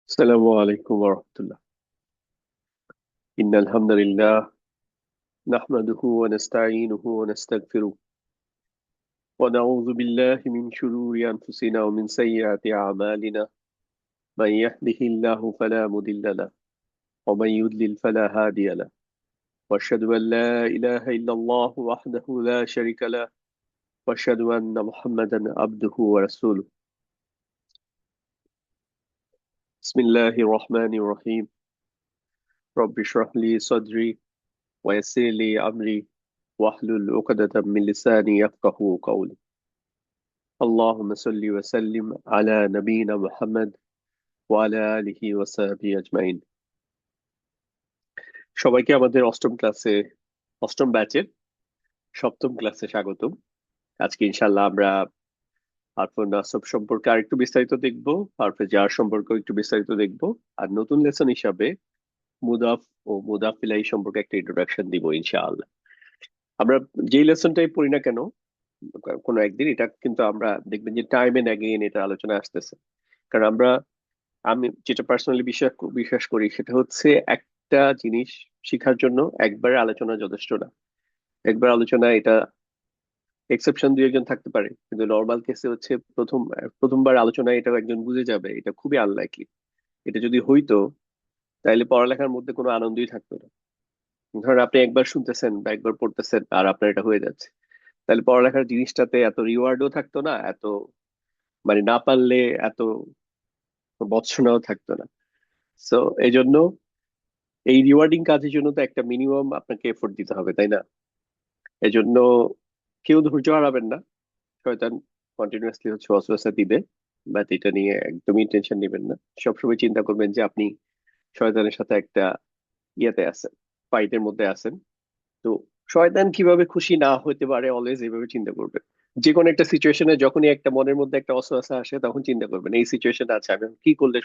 السلام عليكم ورحمة الله. إن الحمد لله نحمده ونستعينه ونستغفره ونعوذ بالله من شرور أنفسنا ومن سيئات أعمالنا. من يهده الله فلا مضل له ومن يضلل فلا هادي له، وأشهد أن لا إله إلا الله وحده لا شريك له، وأشهد أن محمدا عبده ورسوله. بسم الله الرحمن الرحيم. رب اشرح لي صدري ويسر لي أمري واحلل عقدة من لساني يفقهوا قولي. اللهم صل وسلم على نبينا محمد وعلى آله وصحبه أجمعين. সবাইকে আমাদের অষ্টম ব্যাচের সপ্তম ক্লাসে স্বাগতম। আজকে ইনশাআল্লাহ আমরা হারফে নাসব সম্পর্কে আরেকটু বিস্তারিত দেখব, হারফে জার সম্পর্কে একটু বিস্তারিত দেখব, আর নতুন লেসন হিসাবে মুদাফ ও মুদাফ ইলাইহি সম্পর্কে একটা ইন্ট্রোডাকশন দিব ইনশাআল্লাহ। আমরা যেই লেসনটাই পড়ি না কেন কোনো একদিন, এটা কিন্তু আমরা দেখবেন যে টাইম এন্ড অ্যাগেইন এটা আলোচনা আসতেছে। কারণ আমি যেটা পার্সোনালি বিশ্বাস করি সেটা হচ্ছে একটা জিনিস শেখার জন্য একবার আলোচনা যথেষ্ট না। একবার আলোচনা এটা এক্সেপশন দুই একজন থাকতে পারে, কিন্তু নর্মাল কেসে হচ্ছে প্রথমবার আলোচনায় এটা একজন বুঝে যাবে, এটা খুবই আনলাইকলি। এটা যদি হইতো তাহলে পড়ালেখার মধ্যে কোনো আনন্দই থাকতো না। ধরেন আপনি একবার শুনতেছেন বা একবার পড়তেছেন আর আপনার এটা হয়ে যাচ্ছে, তাহলে পড়ালেখার জিনিসটাতে এত রিওয়ার্ডও থাকতো না, এত মানে না পারলে এত বৎসনাও থাকতো না। সো এই জন্য এই রিওয়ার্ডিং কাজের জন্য তো একটা মিনিমাম আপনাকে এফোর্ট দিতে হবে, তাই না? এজন্য কেউ ধৈর্য হারাবেন না। শয়তান কন্টিনিউয়াসলি হচ্ছে ওয়াসওয়াসা দিবে, বাট এটা নিয়ে একদমই টেনশন নেবেন না। সবসময় চিন্তা করবেন যে আপনি শয়তানের সাথে একটা ইয়েতে আছেন, ফাইটের মধ্যে আছেন। তো শয়তান কিভাবে খুশি না হতে পারে অলওয়েজ এইভাবে চিন্তা করবেন। যে কোনো একটা সিচুয়েশনে যখনই একটা মনের মধ্যে একটা ওয়াসওয়াসা আসে তখন চিন্তা করবেন এই সিচুয়েশন আছে, আমি কি করলে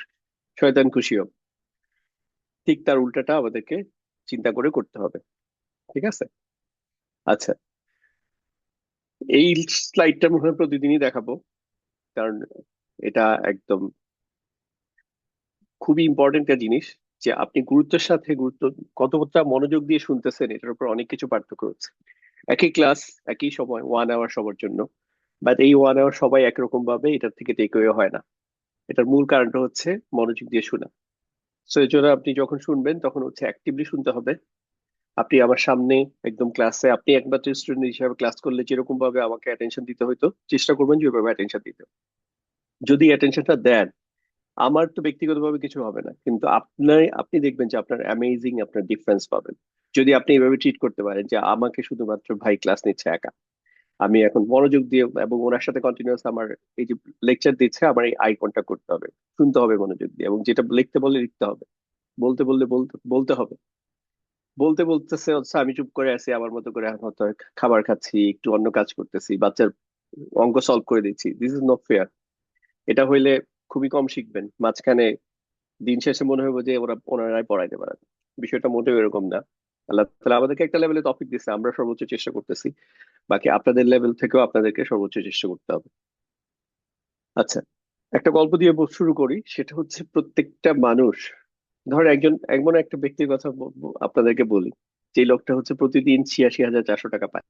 শয়তান খুশি হবে। ঠিক তার উল্টাটা আমাদেরকে চিন্তা করে করতে হবে। ঠিক আছে? আচ্ছা, এই স্লাইডটা মনে হয় প্রতিদিনই দেখাবো, কারণ এটা একদম খুবই ইম্পর্টেন্ট একটা জিনিস। যে আপনি গুরুত্বের সাথে কতটা মনোযোগ দিয়ে শুনতেছেন এটার উপর অনেক কিছু পার্থক্য হচ্ছে। একই ক্লাস, একই সময়, 1 আওয়ার সবার জন্য, বাট এই 1 আওয়ার সবাই একরকম ভাবে এটার থেকে টেক অ্যাওয়ে হয় না। এটার মূল কারণটা হচ্ছে মনোযোগ দিয়ে শোনা। সো এই জন্য আপনি যখন শুনবেন তখন হচ্ছে অ্যাক্টিভলি শুনতে হবে। আপনি আমার সামনে একদম ক্লাসে আপনি একমাত্র স্টুডেন্ট হিসেবে ক্লাস করলে যেরকম ভাবে আমাকে অ্যাটেনশন দিতে হইতো, চেষ্টা করবেন যে ওইভাবে অ্যাটেনশন দিতে। যদি অ্যাটেনশনটা দেন, আমার তো ব্যক্তিগতভাবে কিছু হবে না, কিন্তু আপনি দেখবেন যে আপনার অ্যামেজিং আপনার ডিফারেন্স পাবেন যদি আপনি এভাবে ট্রিট করতে পারেন যে আমাকে শুধুমাত্র ভাই ক্লাস নিচ্ছে একা, আমি এখন মনোযোগ দিয়ে এবং ওনার সাথে কন্টিনিউয়াস আমার এই যে লেকচার দিচ্ছে আমার এই আই কন্টাক্ট করতে হবে, শুনতে হবে মনোযোগ দিয়ে, এবং যেটা লিখতে বললে লিখতে হবে, বলতে বললে বলতে বলতে হবে। বলতেছে হচ্ছে আমি চুপ করে আছি আমার মতো করে, হয়তো খাবার খাচ্ছি, একটু অন্য কাজ করতেছি, বাচ্চার অঙ্ক সলভ করে দিচ্ছি, দিস ইজ নট ফেয়ার। এটা হইলে খুবই কম শিখবেন, মাঝখানে দিন শেষে মনে হবে যে ওনারাই পড়াইতে পারেন। বিষয়টা মোটেও এরকম না। আল্লাহ তাআলা আমাদেরকে একটা লেভেলে তৌফিক দিচ্ছে, আমরা সর্বোচ্চ চেষ্টা করতেছি, বাকি আপনাদের লেভেল থেকেও আপনাদেরকে সর্বোচ্চ চেষ্টা করতে হবে। আচ্ছা, একটা গল্প দিয়ে শুরু করি। সেটা হচ্ছে প্রত্যেকটা মানুষ, ধর একজন এমন একটা ব্যক্তির কথা আপনাদেরকে বলি, যে লোকটা হচ্ছে প্রতিদিন ৮৬,৪০০ টাকা পায়,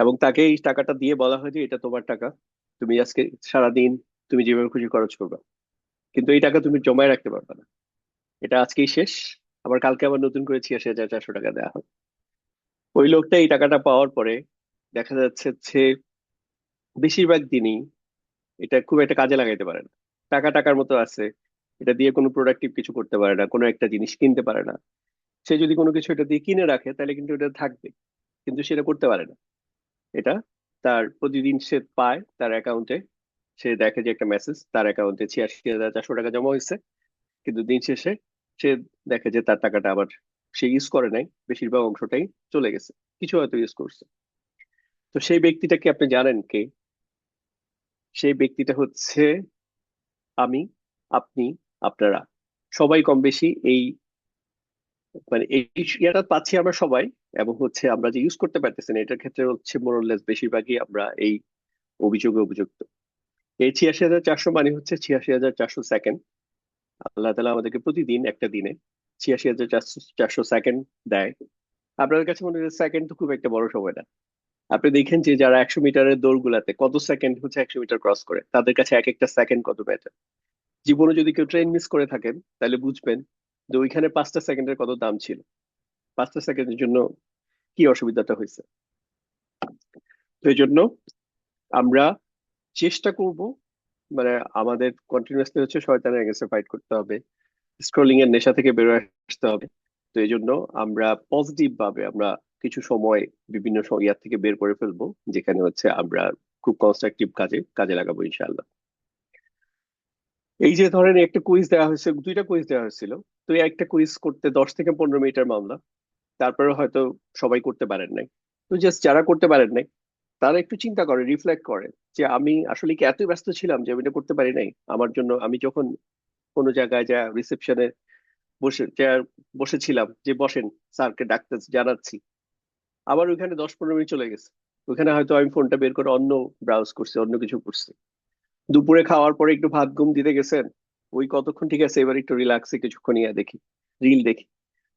এবং তাকে এই টাকাটা দিয়ে বলা হয় যে এটা তোমার টাকা, তুমি আজকে সারাদিন তুমি যেভাবে খুশি খরচ করবে, কিন্তু এই টাকা তুমি জমায় রাখতে পারবে না, এটা আজকেই শেষ, আবার কালকে আবার নতুন করে ৮৬,৪০০ টাকা দেওয়া হবে। ওই লোকটা এই টাকাটা পাওয়ার পরে দেখা যাচ্ছে যে বেশিরভাগ দিনই এটা খুব একটা কাজে লাগাইতে পারে না। টাকা টাকার মতো আছে, এটা দিয়ে কোনো প্রোডাক্টিভ কিছু করতে পারে না, কোনো একটা জিনিস কিনতে পারে না। সে যদি কোনো কিছু এটা দিয়ে কিনে রাখে তাহলে কিন্তু এটা থাকবে, কিন্তু সেটা করতে পারে না। এটা তার প্রতিদিন সে পায় তার অ্যাকাউন্টে, সে দেখে যে একটা মেসেজ তার অ্যাকাউন্টে ৮৬,৪০০ টাকা জমা হয়েছে, কিন্তু দিন শেষে সে দেখে যে তার টাকাটা আবার সে ইউজ করে নাই, বেশিরভাগ অংশটাই চলে গেছে, কিছু হয়তো ইউজ করছে। তো সেই ব্যক্তিটা কি আপনি জানেন কে? সেই ব্যক্তিটা হচ্ছে আমি, আপনি, আপনারা সবাই কম বেশি এই মানে এই ইয়াটা পাচ্ছি আমরা সবাই। এবং হচ্ছে আমরা যে ইউজ করতে পারতেছি না এটার ক্ষেত্রে হচ্ছে মোরলেস বেশিরভাগই আমরা এই অভিযোগে অভিযুক্ত। এই ৮৬,৪০০ মানে হচ্ছে ৮৬,৪০০ সেকেন্ড, আল্লাহ তাআলা আমাদেরকে প্রতিদিন একটা দিনে 86,400 সেকেন্ড দেয়। আপনাদের কাছে মনে হয় সেকেন্ড তো খুব একটা বড় সময় না। আপনি দেখেন যে যারা 100 মিটারের দৌড়গুলাতে কত সেকেন্ড হচ্ছে 100 মিটার ক্রস করে, তাদের কাছে এক একটা সেকেন্ড কত ম্যাটার। জীবনে যদি কেউ ট্রেন মিস করে থাকেন, তাহলে বুঝবেন যে ওইখানে 5টা সেকেন্ডের কত দাম ছিল। 5টা সেকেন্ডের জন্য কি অসুবিধাটা হয়েছে। তো এই জন্য আমরা চেষ্টা করব, মানে আমাদের কন্টিনিউয়াসলি হচ্ছে শয়তানের এগেইনস্টে ফাইট করতে হবে, স্ক্রলিং এর নেশা থেকে বেরোয় আসতে হবে। তো এই জন্য আমরা পজিটিভ ভাবে আমরা কিছু সময় বিভিন্ন ইয়ার থেকে বের করে ফেলবো, যেখানে হচ্ছে আমরা খুব কনস্ট্রাকটিভ কাজে কাজে লাগাবো ইনশাআল্লাহ। এই যে ধরেন একটা কুইজ দেওয়া হয়েছে, দুইটা কুইজ দেওয়া হয়েছিল, তো এই একটা কুইজ করতে 10 থেকে 15 মিনিটের মামলা। তারপরে হয়তো সবাই করতে পারেন নাই। তো জাস্ট যারা করতে পারেন নাই, তারা একটু চিন্তা করে, রিফ্লেক্ট করে, যে আমি আসলে কি এত ব্যস্ত ছিলাম যে আমি এটা করতে পারি নাই। আমার জন্য আমি যখন কোনো জায়গায় যা রিসেপশনে বসেছিলাম, যে বসেন, স্যারকে ডাকতে জানাচ্ছি, আবার ওইখানে 10-15 মিনিট চলে গেছে। ওইখানে হয়তো আমি ফোনটা বের করে অন্য ব্রাউজ করছি, অন্য কিছু করছি। দুপুরে খাওয়ার পরে একটু ভাত ঘুম দিতে গেছেন, ওই কতক্ষণ ঠিক আছে, এবার একটু রিল্যাক্সে কিছুক্ষণ ইয়া দেখি, রিল দেখি।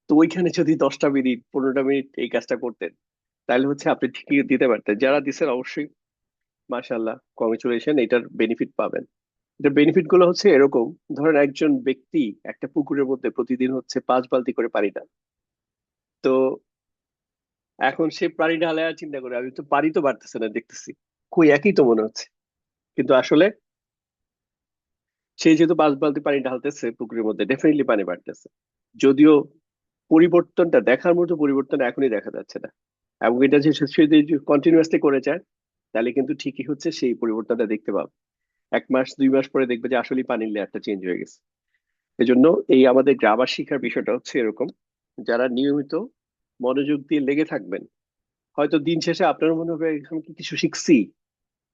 তো ওইখানে যদি 10টা মিনিট 15টা মিনিট এই কাজটা করতেন, তাহলে হচ্ছে আপনি ঠিকই দিতে পারতেন। যারা দিচ্ছেন অবশ্যই মাশাআল্লাহ, কংগ্রেচুলেশন, এটার বেনিফিট পাবেন। এটার বেনিফিট গুলো হচ্ছে এরকম: ধরেন একজন ব্যক্তি একটা পুকুরের মধ্যে প্রতিদিন হচ্ছে 5 বালতি করে পানি ঢালে। তো এখন সে পানি ঢালে আর চিন্তা করে, আমি তো পানি তো বাড়তেছে না দেখতেছি, কই একই তো মনে হচ্ছে। কিন্তু আসলে সে যেহেতু 5 বালতি পানি ঢালতেছে পুকুরের মধ্যে, ডেফিনেটলি পানি বাড়তেছে। যদিও পরিবর্তনটা দেখার মতো পরিবর্তন এখনই দেখা যাচ্ছে না, এবং এটা যে সে যদি কন্টিনিউয়াসলি করে যায়, তাহলে কিন্তু ঠিকই হচ্ছে সেই পরিবর্তনটা দেখতে পাবে। 1 মাস 2 মাস পরে দেখবে যে আসলে পানির লেয়ারটা চেঞ্জ হয়ে গেছে। এজন্য এই আমাদের গ্রামার শিক্ষার বিষয়টা হচ্ছে এরকম: যারা নিয়মিত মনোযোগ দিয়ে লেগে থাকবেন, হয়তো দিন শেষে আপনার মনে হবে আমি কি কিছু শিখছি,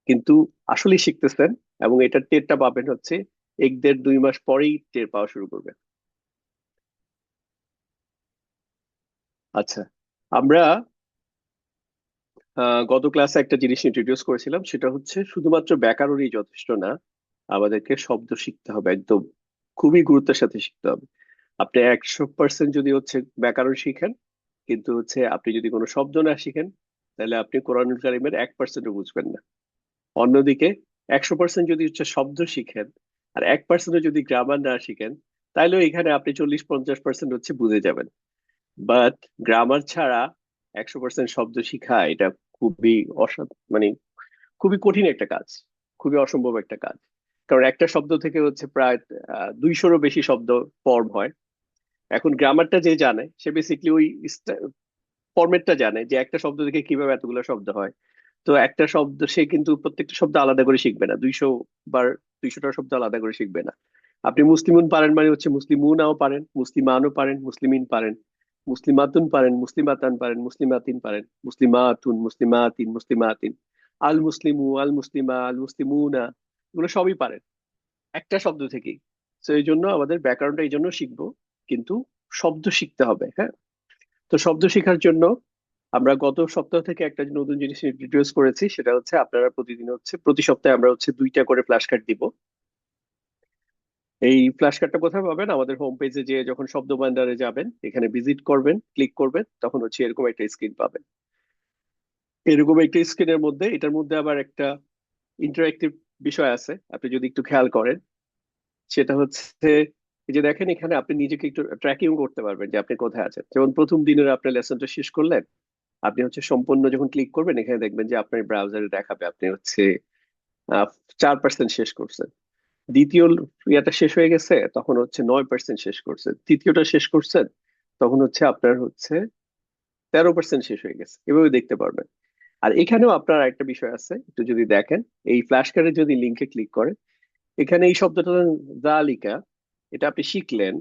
কিন্তু আসলেই শিখতেছেন। এবং এটার টেরটা পাবেন হচ্ছে 1 দেড় 2 মাস পরেই টের পাওয়া শুরু করবেন। আচ্ছা, আমরা গত ক্লাসে একটা জিনিস ইন্ট্রোডিউস করেছিলাম, সেটা হচ্ছে শুধুমাত্র ব্যাকরণই যথেষ্ট না, আমাদেরকে শব্দ শিখতে হবে, একদম খুবই গুরুত্বের সাথে শিখতে হবে। আপনি 100% যদি হচ্ছে ব্যাকরণ শিখেন, কিন্তু হচ্ছে আপনি যদি কোনো শব্দ না শিখেন, তাহলে আপনি কোরআনুল কারিমের 1%ও বুঝবেন না। অন্যদিকে 100% যদি হচ্ছে শব্দ শিখেন, আর 1%ও যদি গ্রামার না শিখেন, তাহলে এখানে আপনি 40-50% হচ্ছে বুঝে যাবেন। বাট গ্রামার ছাড়া 100% শব্দ শিখা, এটা খুবই মানে খুবই কঠিন একটা কাজ, খুবই অসম্ভব একটা কাজ। কারণ একটা শব্দ থেকে হচ্ছে প্রায় 200-রও বেশি শব্দ ফর্ম হয়। এখন গ্রামারটা যে জানে, সে বেসিকলি ওই ফরম্যাটটা জানে, যে একটা শব্দ থেকে কিভাবে এতগুলো শব্দ হয়। তো একটা শব্দ সে কিন্তু প্রত্যেকটা শব্দ আলাদা করে শিখবে না, 200 বার 200টা শব্দ আলাদা করে শিখবে না। আপনি মুসলিমুন পারেন মানে হচ্ছে মুসলিমুনাও পারেন, মুসলিমানও পারেন, মুসলিমিন পারেন, মুসলিমাতুন পারেন, মুসলিমাতান পারেন, মুসলিমাতিন পারেন, মুসলিমাতুন, মুসলিমাতিন, মুসলিমাতিন, আল মুসলিমু, আল মুসলিমা, আল মুসলিমুনা, এগুলো সবই পারেন একটা শব্দ থেকেই। তো এই জন্য আমাদের ব্যাকরণটা এই জন্য শিখবো, কিন্তু শব্দ শিখতে হবে, হ্যাঁ। তো শব্দ শেখার জন্য আমরা গত সপ্তাহ থেকে একটা নতুন জিনিস ইন্ট্রোডিউস করেছি, সেটা হচ্ছে আপনারা প্রতিদিন হচ্ছে প্রতি সপ্তাহে আমরা হচ্ছে 2টা করে ফ্ল্যাশ কার্ড দিব। এই ফ্ল্যাশ কার্ডটা কোথায় পাবেন? আমাদের হোম পেজে যে যখন শব্দ ভান্ডারে যাবেন, এখানে ভিজিট করবেন, ক্লিক করবেন, তখন হচ্ছে এরকম একটা স্ক্রিন পাবেন। এরকম একটা স্ক্রিনের মধ্যে, এটার মধ্যে আবার একটা ইন্টারেক্টিভ বিষয় আছে, আপনি যদি একটু খেয়াল করেন, সেটা হচ্ছে এই যে দেখেন, এখানে আপনি নিজেকে একটু ট্র্যাকিং করতে পারবেন যে আপনি কোথায় আছেন। যেমন প্রথম দিনের আপনার লেসনটা শেষ করলেন, আপনি হচ্ছে সম্পূর্ণ যখন ক্লিক করবেন, এখানে দেখবেন যে আপনার ব্রাউজারে দেখাবে আপনি হচ্ছে 4% শেষ করছেন। দ্বিতীয় ইয়াটা শেষ হয়ে গেছে, তখন হচ্ছে 9% শেষ করছেন। তৃতীয়টা শেষ করছেন, তখন হচ্ছে আপনার হচ্ছে 13% শেষ হয়ে গেছে। এভাবে দেখতে পারবেন। আর এখানেও আপনার একটা বিষয় আছে, একটু যদি দেখেন, এই ফ্ল্যাশ কার্ডে যদি লিঙ্কে ক্লিক করেন, এখানে এই শব্দটা জালিকা, এটা আপনি শিখলেন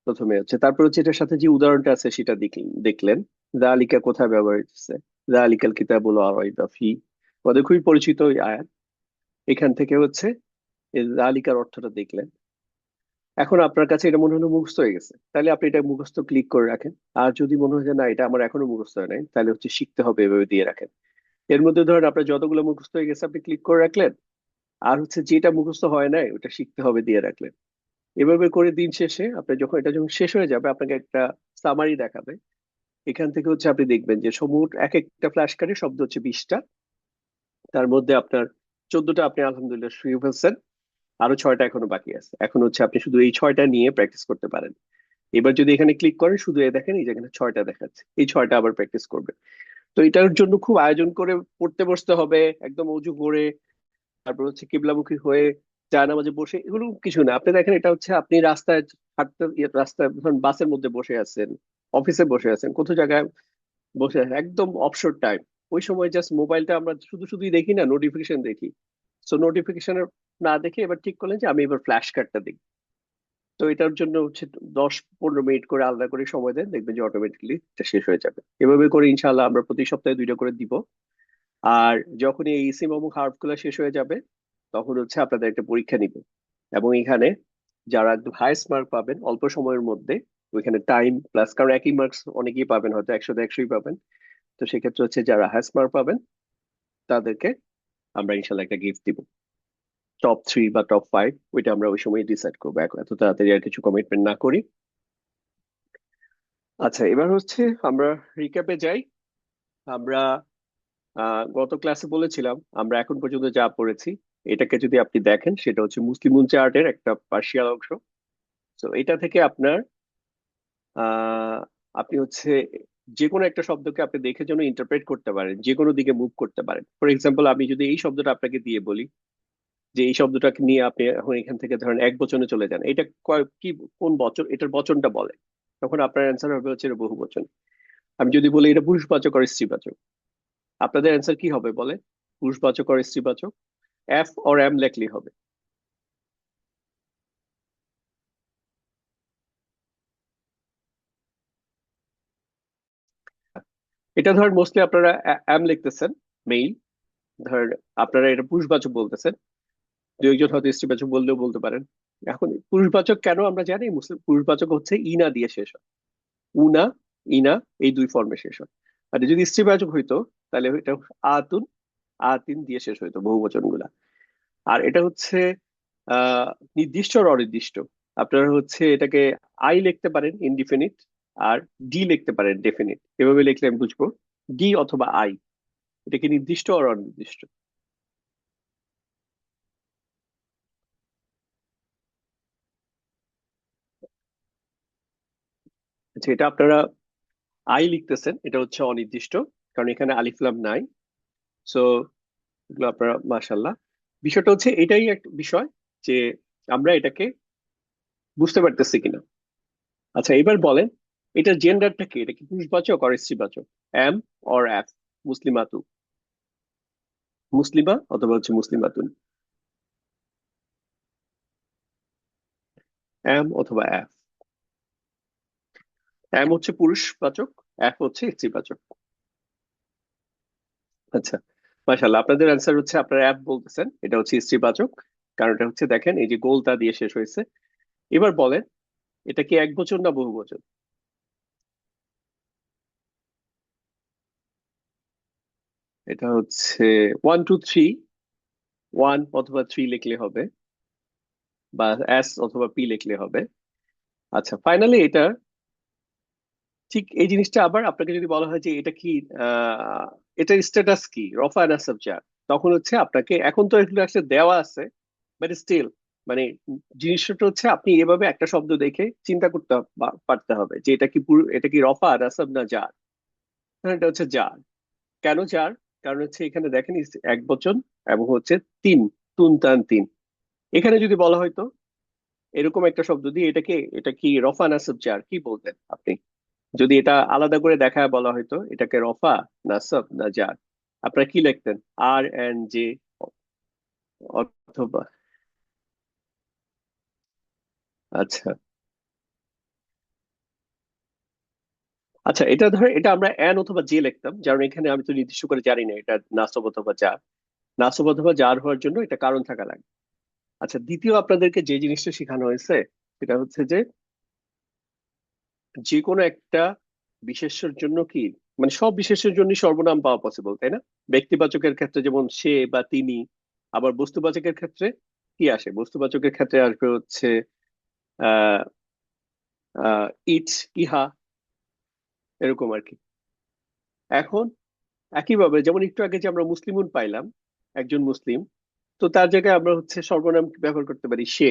প্রথমে হচ্ছে, তারপর হচ্ছে এটার সাথে যে উদাহরণটা আছে সেটা দেখলেন, জালিকা কোথায় ব্যবহৃত হচ্ছে, জালিকাল কিতাবুল লা রাইবা ফি, আমাদের খুবই পরিচিত ওই আয়াত। এখান থেকে হচ্ছে এই জালিকার অর্থটা দেখলেন। এখন আপনার কাছে এটা মনে হলো মুখস্থ হয়ে গেছে, তাহলে আপনি এটা মুখস্থ ক্লিক করে রাখেন। আর যদি মনে হয় যে না, এটা আমার এখনো মুখস্থ হয় নাই, তাহলে হচ্ছে শিখতে হবে, এভাবে দিয়ে রাখেন। এর মধ্যে ধরেন আপনার যতগুলো মুখস্থ হয়ে গেছে আপনি ক্লিক করে রাখলেন, আর হচ্ছে যেটা মুখস্থ হয় নাই ওটা শিখতে হবে দিয়ে রাখলেন। এভাবে করে দিন শেষে আপনার যখন শেষ হয়ে যাবে আপনাকে একটা সামারি দেখাবে। এখান থেকে হচ্ছে আপনি দেখবেন যে সমূহ এক একটা ফ্ল্যাশ কার্ডে শব্দ হচ্ছে 20টা। তার মধ্যে আপনার 14টা আপনি আলহামদুলিল্লাহ শুয়ে ফেলছেন, আরো 6টা এখনো বাকি আছে। এখন হচ্ছে আপনি শুধু এই 6টা নিয়ে প্র্যাকটিস করতে পারেন। এবার যদি এখানে ক্লিক করেন, শুধু দেখেন এই যেখানে 6টা দেখাচ্ছে, এই 6টা আবার প্র্যাকটিস করবে। তো এটার জন্য খুব আয়োজন করে পড়তে বসতে হবে, একদম অজু করে, তারপর হচ্ছে কিবলামুখী হয়ে জায়নামাজে বসে, এগুলো কিছু না। আপনি দেখেন এটা হচ্ছে আপনি রাস্তায় হাঁটতে, রাস্তায় ধরুন বাসের মধ্যে বসে আছেন, অফিসে বসে আছেন, কোথাও জায়গায় বসে আছেন, একদম অবসর টাইম। ওই সময় জাস্ট মোবাইলটা আমরা শুধু শুধুই দেখি না, নোটিফিকেশন দেখি। সো নোটিফিকেশনের না দেখে এবার ঠিক করলেন যে আমি এবার ফ্ল্যাশ কার্ডটা দেখি। তো এটার জন্য হচ্ছে 10-15 মিনিট করে আলাদা করে সময় দেন, দেখবেন যে অটোমেটিক্যালি এটা শেষ হয়ে যাবে। এভাবে করে ইনশাল্লাহ আমরা প্রতি সপ্তাহে 2টা করে দিব। আর যখন এই ইসিম এবং হার্ফ গুলো শেষ হয়ে যাবে, তখন হচ্ছে আপনাদের একটা পরীক্ষা নিব। এবং এখানে যারা একদম হাইয়েস্ট মার্ক পাবেন অল্প সময়ের মধ্যে, ওইখানে টাইম প্লাস, কারণ একই মার্কস অনেকেই পাবেন, হয়তো 100-100ই পাবেন। তো সেক্ষেত্রে হচ্ছে যারা হাইয়েস্ট মার্ক পাবেন তাদেরকে আমরা ইনশাল্লাহ একটা গিফট দিব। টপ 3 বা টপ 5 ওইটা আমরা ওই সময় ডিসাইড করবো, এখন এত তাড়াতাড়ি আর কিছু কমিটমেন্ট না করি। আচ্ছা, এবার হচ্ছে আমরা রিক্যাপে যাই। আমরা গত ক্লাসে বলেছিলাম আমরা এখন পর্যন্ত যা পড়েছি, এটাকে যদি আপনি দেখেন সেটা হচ্ছে মুসলিমুন চার্টের একটা পার্শিয়াল অংশ। তো এটা থেকে আপনার আহ আপনি হচ্ছে যে কোনো একটা শব্দকে আপনি দেখে যেন ইন্টারপ্রেট করতে পারেন, যে কোনো দিকে মুভ করতে পারেন। ফর এক্সাম্পল, আমি যদি এই শব্দটা আপনাকে দিয়ে বলি যে এই শব্দটাকে নিয়ে আপনি এখন এখান থেকে ধরেন এক বচনে চলে যান, এটা কি, কোন বচন, এটার বচনটা বলে, তখন আপনার অ্যান্সার হবে হচ্ছে এটা বহু বচন। আমি যদি বলি এটা পুরুষবাচক আর স্ত্রীবাচক, আপনাদের অ্যান্সার কি হবে বলে? পুরুষবাচক আর স্ত্রীবাচক, এফ অর এম লেখলেই হবে। এটা ধরেন মোস্টলি আপনারা এম লিখতেছেন, মেইল। ধরেন আপনারা এটা পুরুষবাচক বলতেছেন, দু একজন হয়তো স্ত্রীবাচক বললেও বলতে পারেন। এখন পুরুষবাচক কেন আমরা জানি, মুসলিম পুরুষবাচক হচ্ছে ইনা দিয়ে শেষ হয়, উনা, ইনা, এই 2 ফর্মে শেষ হয়। আর যদি স্ত্রীবাচক হইতো তাহলে এটা আতুন, আতিন দিয়ে শেষ হইতো বহু বচন গুলা। আর এটা হচ্ছে আহ নির্দিষ্ট আর অনির্দিষ্ট। আপনারা হচ্ছে এটাকে আই লিখতে পারেন ইনডিফিনিট, আর ডি লিখতে পারেন ডেফিনিট। এভাবে লিখলে আমি বুঝবো ডি অথবা আই, এটা কি নির্দিষ্ট আর অনির্দিষ্ট। আচ্ছা, এটা আপনারা আই লিখতেছেন, এটা হচ্ছে অনির্দিষ্ট, কারণ এখানে আলিফ লাম নাই। সো এগুলো আপনারা মাশাল্লাহ। বিষয়টা হচ্ছে এটাই একটা বিষয় যে আমরা এটাকে বুঝতে পারতেছি কিনা। আচ্ছা, এবার বলেন এটার জেন্ডারটা কি, এটা কি পুরুষবাচক আর স্ত্রীবাচক? M or F? মুসলিমাতু, মুসলিমা অথবা হচ্ছে মুসলিমাতুন, এম অথবা এফ। এম হচ্ছে পুরুষবাচক, এফ হচ্ছে স্ত্রীবাচক। আচ্ছা, মাশাল্লাহ, আপনাদের অ্যান্সার হচ্ছে আপনারা এফ বলতেছেন, এটা হচ্ছে স্ত্রীবাচক। কারণ এটা হচ্ছে দেখেন এই যে গোলটা দিয়ে শেষ হয়েছে। এবার বলেন এটা কি এক বচন না বহু বচন? এটা হচ্ছে 1 2 3, 1 অথবা 3 লিখলে হবে, বা এস অথবা পি লিখলে হবে। আচ্ছা, ফাইনালি এটা ঠিক এই জিনিসটা আবার আপনাকে যদি বলা হয় যে এটা কি, আহ এটার স্ট্যাটাস কি, রফা না সাবজেক্ট, তখন হচ্ছে আপনাকে, এখন তো এগুলো আসলে দেওয়া আছে, বাট স্টিল মানে জিনিসটা হচ্ছে আপনি এভাবে একটা শব্দ দেখে চিন্তা করতে পারতে হবে যে এটা কি এটা কি রফা নাসাব না জার। হ্যাঁ, এটা হচ্ছে জার। কেন জার? কারণ হচ্ছে এখানে দেখেন এক বচন এবং হচ্ছে তিন, তুন তান তিন। এখানে যদি বলা হয়তো এরকম একটা শব্দ দিয়ে এটাকে, এটা কি রফা নাসাব জার, কি বলতেন আপনি? যদি এটা আলাদা করে দেখায় বলা হয়তো এটাকে রফা, নাসব না জার, আপনারা কি লিখতেন? আর এন্ড জে, অথবা? আচ্ছা, আচ্ছা, এটা ধর এটা আমরা এন অথবা জে লিখতাম, কারণ এখানে আমি তো নির্দিষ্ট করে জানি না এটা নাসব অথবা জার। নাসব অথবা জার হওয়ার জন্য এটা কারণ থাকা লাগে। আচ্ছা, দ্বিতীয় আপনাদেরকে যে জিনিসটা শেখানো হয়েছে সেটা হচ্ছে যে যে কোনো একটা বিশেষ্যর জন্য কি, মানে সব বিশেষ্যের জন্য সর্বনাম পাওয়া পসিবল, তাই না? ব্যক্তিবাচকের ক্ষেত্রে যেমন সে বা তিনি। আবার বস্তুবাচকের ক্ষেত্রে কি আসে? বস্তুবাচকের ক্ষেত্রে আসবে হচ্ছে আহ ইট, ইহা, এরকম আর কি। এখন একইভাবে যেমন একটু আগে যে আমরা মুসলিমুন পাইলাম, একজন মুসলিম, তো তার জায়গায় আমরা হচ্ছে সর্বনাম ব্যবহার করতে পারি সে।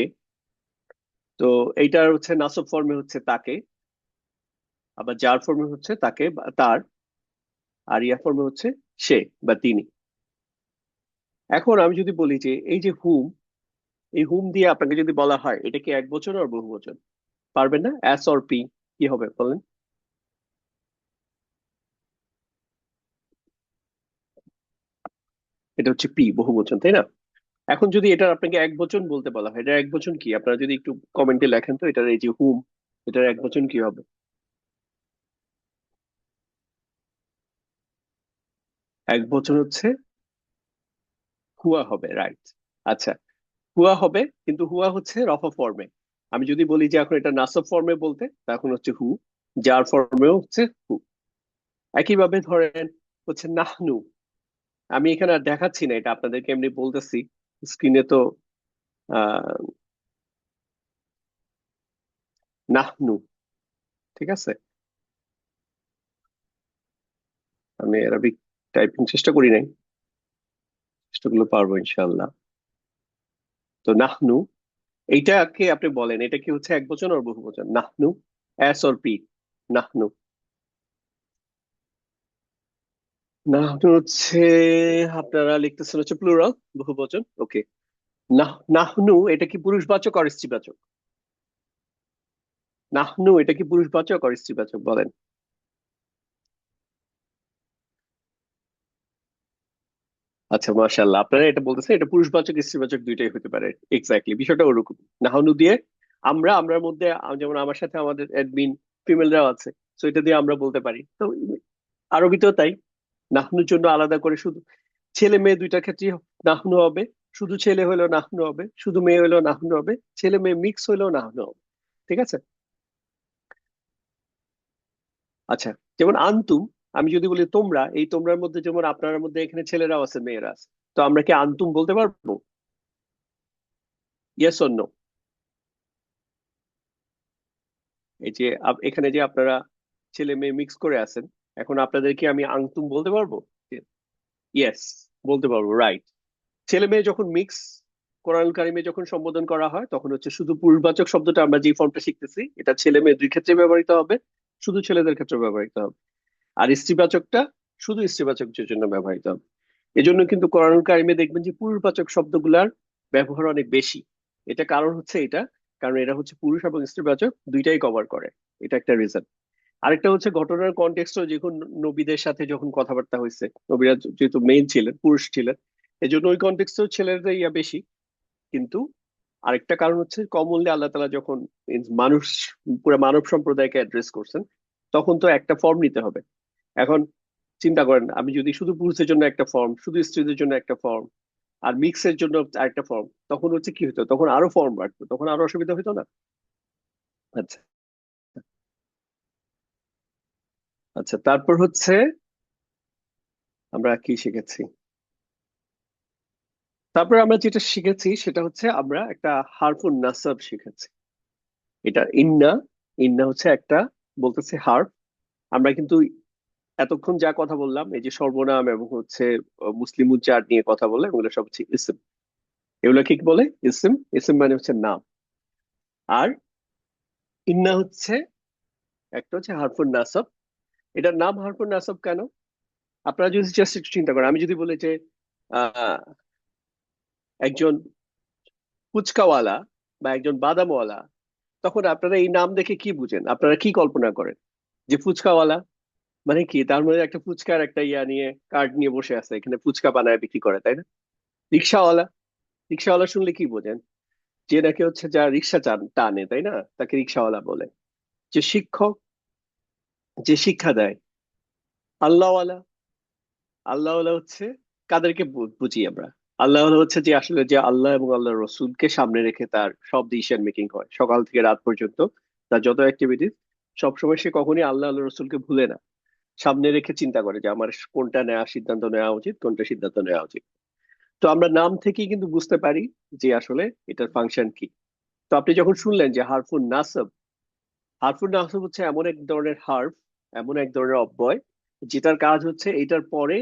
তো এইটার হচ্ছে নাসব ফর্মে হচ্ছে তাকে, আবার যার ফর্মে হচ্ছে তাকে বা তার, আর ইয়া ফর্মে হচ্ছে সে বা তিনি। এখন আমি যদি বলি যে এই যে হুম, এই হুম দিয়ে আপনাকে যদি বলা হয় এটা কি এক বচন আর বহু বচন, পারবেন না? এস অর পি, কি হবে বলেন? এটা হচ্ছে পি, বহু বচন, তাই না? এখন যদি এটা আপনাকে এক বচন বলতে বলা হয়, এটা এক বচন কি? আপনারা যদি একটু কমেন্টে লেখেন তো, এটার এই যে হুম, এটার এক বচন কি হবে? এক বচন হচ্ছে হুয়া হবে, রাইট। আচ্ছা, হুয়া হবে, কিন্তু হুয়া হচ্ছে রফা ফর্মে। আমি যদি বলি যে এখন এটা নাসব ফর্মে বলতে, তখন হচ্ছে হু। যার ফর্মেও হচ্ছে হু। একইভাবে ধরেন হচ্ছে নাহনু। আমি এখানে আর দেখাচ্ছি না, এটা আপনাদেরকে এমনি বলতেছি স্ক্রিনে তো। আহ নাহনু, ঠিক আছে। আমি অ্যারাবিক টাইপিং চেষ্টা করি নাই, চেষ্টাগুলো পারবো ইনশাল্লাহ। তো নাহনু, এইটাকে আপনি বলেন এটা কি হচ্ছে এক বচন আর বহু বচন? নাহনু, এস অর পি? নাহনু, নাহনু হচ্ছে, আপনারা লিখতেছেন হচ্ছে প্লুরাল, বহু বচন, ওকে। নাহনু এটা কি পুরুষবাচক আর স্ত্রীবাচক? নাহনু এটা কি পুরুষবাচক আর স্ত্রীবাচক, বলেন? আচ্ছা, মাশাআল্লাহ, আপনারা এটা বলতেছেন এটা পুরুষবাচক স্ত্রীবাচক দুইটাই হতে পারে। এক্স্যাক্টলি বিষয়টা ওরকম। নাহনু দিয়ে আমরার মধ্যে যেমন আমার সাথে আমাদের অ্যাডমিন ফিমেলরাও আছে, তো এটা দিয়ে আমরা বলতে পারি তো। আরবিতেও তাই, নাহনুর জন্য আলাদা করে শুধু ছেলে মেয়ে দুইটার ক্ষেত্রে নাহনু হবে। শুধু ছেলে হলেও নাহনু হবে, শুধু মেয়ে হলেও নাহনু হবে, ছেলে মেয়ে মিক্স হলেও নাহনু হবে। ঠিক আছে। আচ্ছা, যেমন আনতুম, আমি যদি বলি তোমরা, এই তোমরার মধ্যে যেমন আপনার মধ্যে এখানে ছেলেরাও আছে মেয়েরা আছে, তো আমরা কি আনতুম বলতে পারবো? Yes or no? এই যে এখানে যে আপনারা ছেলে মেয়ে মিক্স করে আছেন, এখন আপনাদেরকে আমি আনতুম বলতে পারবো? ইয়েস, বলতে পারবো, রাইট। ছেলে মেয়ে যখন মিক্স, কোরআন কারিমে যখন সম্বোধন করা হয় তখন হচ্ছে শুধু পুরুষবাচক শব্দটা আমরা যে ফর্মটা শিখতেছি এটা ছেলে মেয়ে দুই ক্ষেত্রে ব্যবহৃত হবে, শুধু ছেলেদের ক্ষেত্রে ব্যবহৃত হবে। আর স্ত্রীবাচকটা শুধু স্ত্রীবাচকদের জন্য ব্যবহৃত হবে। এজন্য কিন্তু কোরআন কারিমে দেখবেন যে পুরুষবাচক শব্দগুলার ব্যবহার অনেক বেশি। এটা কারণ হচ্ছে এটা, কারণ এরা হচ্ছে পুরুষ এবং স্ত্রীবাচক দুইটাই কভার করে। এটা একটা রিজন। আরেকটা হচ্ছে ঘটনার কনটেক্সটও, যখন নবীদের সাথে যখন কথাবার্তা হয়েছে, নবীরা যেহেতু মেইন ছিলেন, পুরুষ ছিলেন, এই জন্য ওই কনটেক্সটেও ছেলেদের ইয়া বেশি। কিন্তু আরেকটা কারণ হচ্ছে কমনলি আল্লাহ তালা যখন মানুষ, পুরো মানব সম্প্রদায়কে অ্যাড্রেস করছেন, তখন তো একটা ফর্ম নিতে হবে। এখন চিন্তা করেন, আমি যদি শুধু পুরুষের জন্য একটা ফর্ম, শুধু স্ত্রীদের জন্য একটা ফর্ম, আর মিক্সের জন্য আরেকটা ফর্ম, তখন হচ্ছে কি হতো, তখন আরো ফর্ম বাড়তো, তখন আরো অসুবিধা হতো না? আচ্ছা। আচ্ছা, তারপর হচ্ছে আমরা কি শিখেছি? তারপর আমরা যেটা শিখেছি সেটা হচ্ছে আমরা একটা হারফুন নাসাব শিখেছি। এটা ইন্না, ইন্না হচ্ছে একটা, বলতেছে হার্ফ। আমরা কিন্তু এতক্ষণ যা কথা বললাম, এই যে সর্বনাম এবং হচ্ছে মুসলিম উচ্চারণ নিয়ে কথা বললাম, এগুলো সব হচ্ছে ইসম। এগুলো কি বলে? ইসম। ইসম মানে হচ্ছে নাম। আর ইন্না হচ্ছে একটা হচ্ছে হারফুন নাসাব। এটার নাম হারফুন নাসাব কেন? আপনারা যদি জাস্ট একটু চিন্তা করেন, আমি যদি বলি যে আহ একজন ফুচকাওয়ালা বা একজন বাদামওয়ালা, তখন আপনারা এই নাম দেখে কি বুঝেন? আপনারা কি কল্পনা করেন? যে ফুচকাওয়ালা মানে কি, তার মধ্যে একটা ফুচকার একটা ইয়া নিয়ে, কার্ড নিয়ে বসে আছে, এখানে ফুচকা বানায় বিক্রি করে, তাই না? রিক্সাওয়ালা, রিক্সাওয়ালা শুনলে কি বোঝেন? যে নাকি হচ্ছে যা রিক্সা টানে, তাই না? তাকে রিক্সাওয়ালা বলে। যে শিক্ষক, যে শিক্ষা দেয়। আল্লাহওয়ালা, আল্লাহওয়ালা হচ্ছে কাদেরকে বুঝি আমরা? আল্লাহওয়ালা হচ্ছে যে আসলে যে আল্লাহ এবং আল্লাহ রসুলকে সামনে রেখে তার সব ডিসিশন মেকিং হয় সকাল থেকে রাত পর্যন্ত, তার যত অ্যাক্টিভিটিস, সবসময় সে কখনই আল্লাহ আল্লাহ রসুলকে ভুলে না, সামনে রেখে চিন্তা করে যে আমার কোনটা নেওয়া সিদ্ধান্ত নেওয়া উচিত, কোনটা সিদ্ধান্ত নেওয়া উচিত। তো আমরা নাম থেকেই কিন্তু বুঝতে পারি যে আসলে এটার ফাংশন কি। তো আপনি যখন শুনলেন যে হারফুন নাসব, হারফুন নাসব হচ্ছে এমন এক ধরনের হার্ফ, এমন এক ধরনের অব্যয় যেটার কাজ হচ্ছে এটার পরে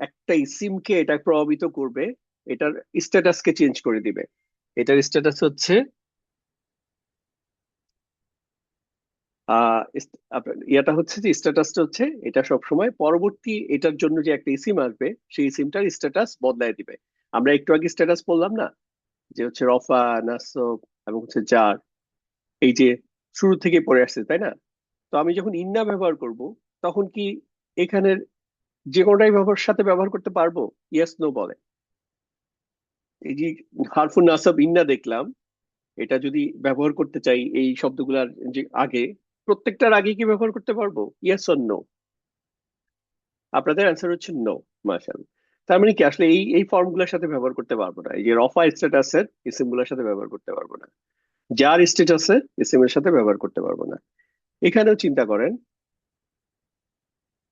একটা ইসিমকে এটা প্রভাবিত করবে, এটার স্ট্যাটাসকে চেঞ্জ করে দিবে। এটার স্ট্যাটাস হচ্ছে ইয়াটা হচ্ছে যে স্ট্যাটাসটা হচ্ছে এটা সব সময় পরবর্তী এটার জন্য যে একটা ইসিম আসবে সেই ইসিমটার স্ট্যাটাস বদলায় দিবে। আমরা একটু আগে স্ট্যাটাস বললাম না, যে হচ্ছে রফা, নাসব এবং হচ্ছে জার, এই যে শুরু থেকে পড়ে আসছে, তাই না? তো আমি যখন ইন্না ব্যবহার করব তখন কি এখানের যে কোনোটাই ব্যবহার সাথে ব্যবহার করতে পারবো? ইয়েস নো বলে। এই যে হারফুন নাসব ইন্না দেখলাম, এটা যদি ব্যবহার করতে চাই এই শব্দগুলার যে আগে, প্রত্যেকটার আগে কি ব্যবহার করতে পারবো? Yes or no? আপনাদের অ্যান্সার হচ্ছে নো। মাশাআল্লাহ। তার মানে কি আসলে এই এই ফর্ম গুলোর সাথে ব্যবহার করতে পারবো না, এই যে রফা স্ট্যাটাসের ইসিম গুলোর সাথে ব্যবহার করতে পারবো না, যার স্ট্যাটাসের ইসিমের সাথে ব্যবহার করতে পারবো না। এখানেও চিন্তা করেন,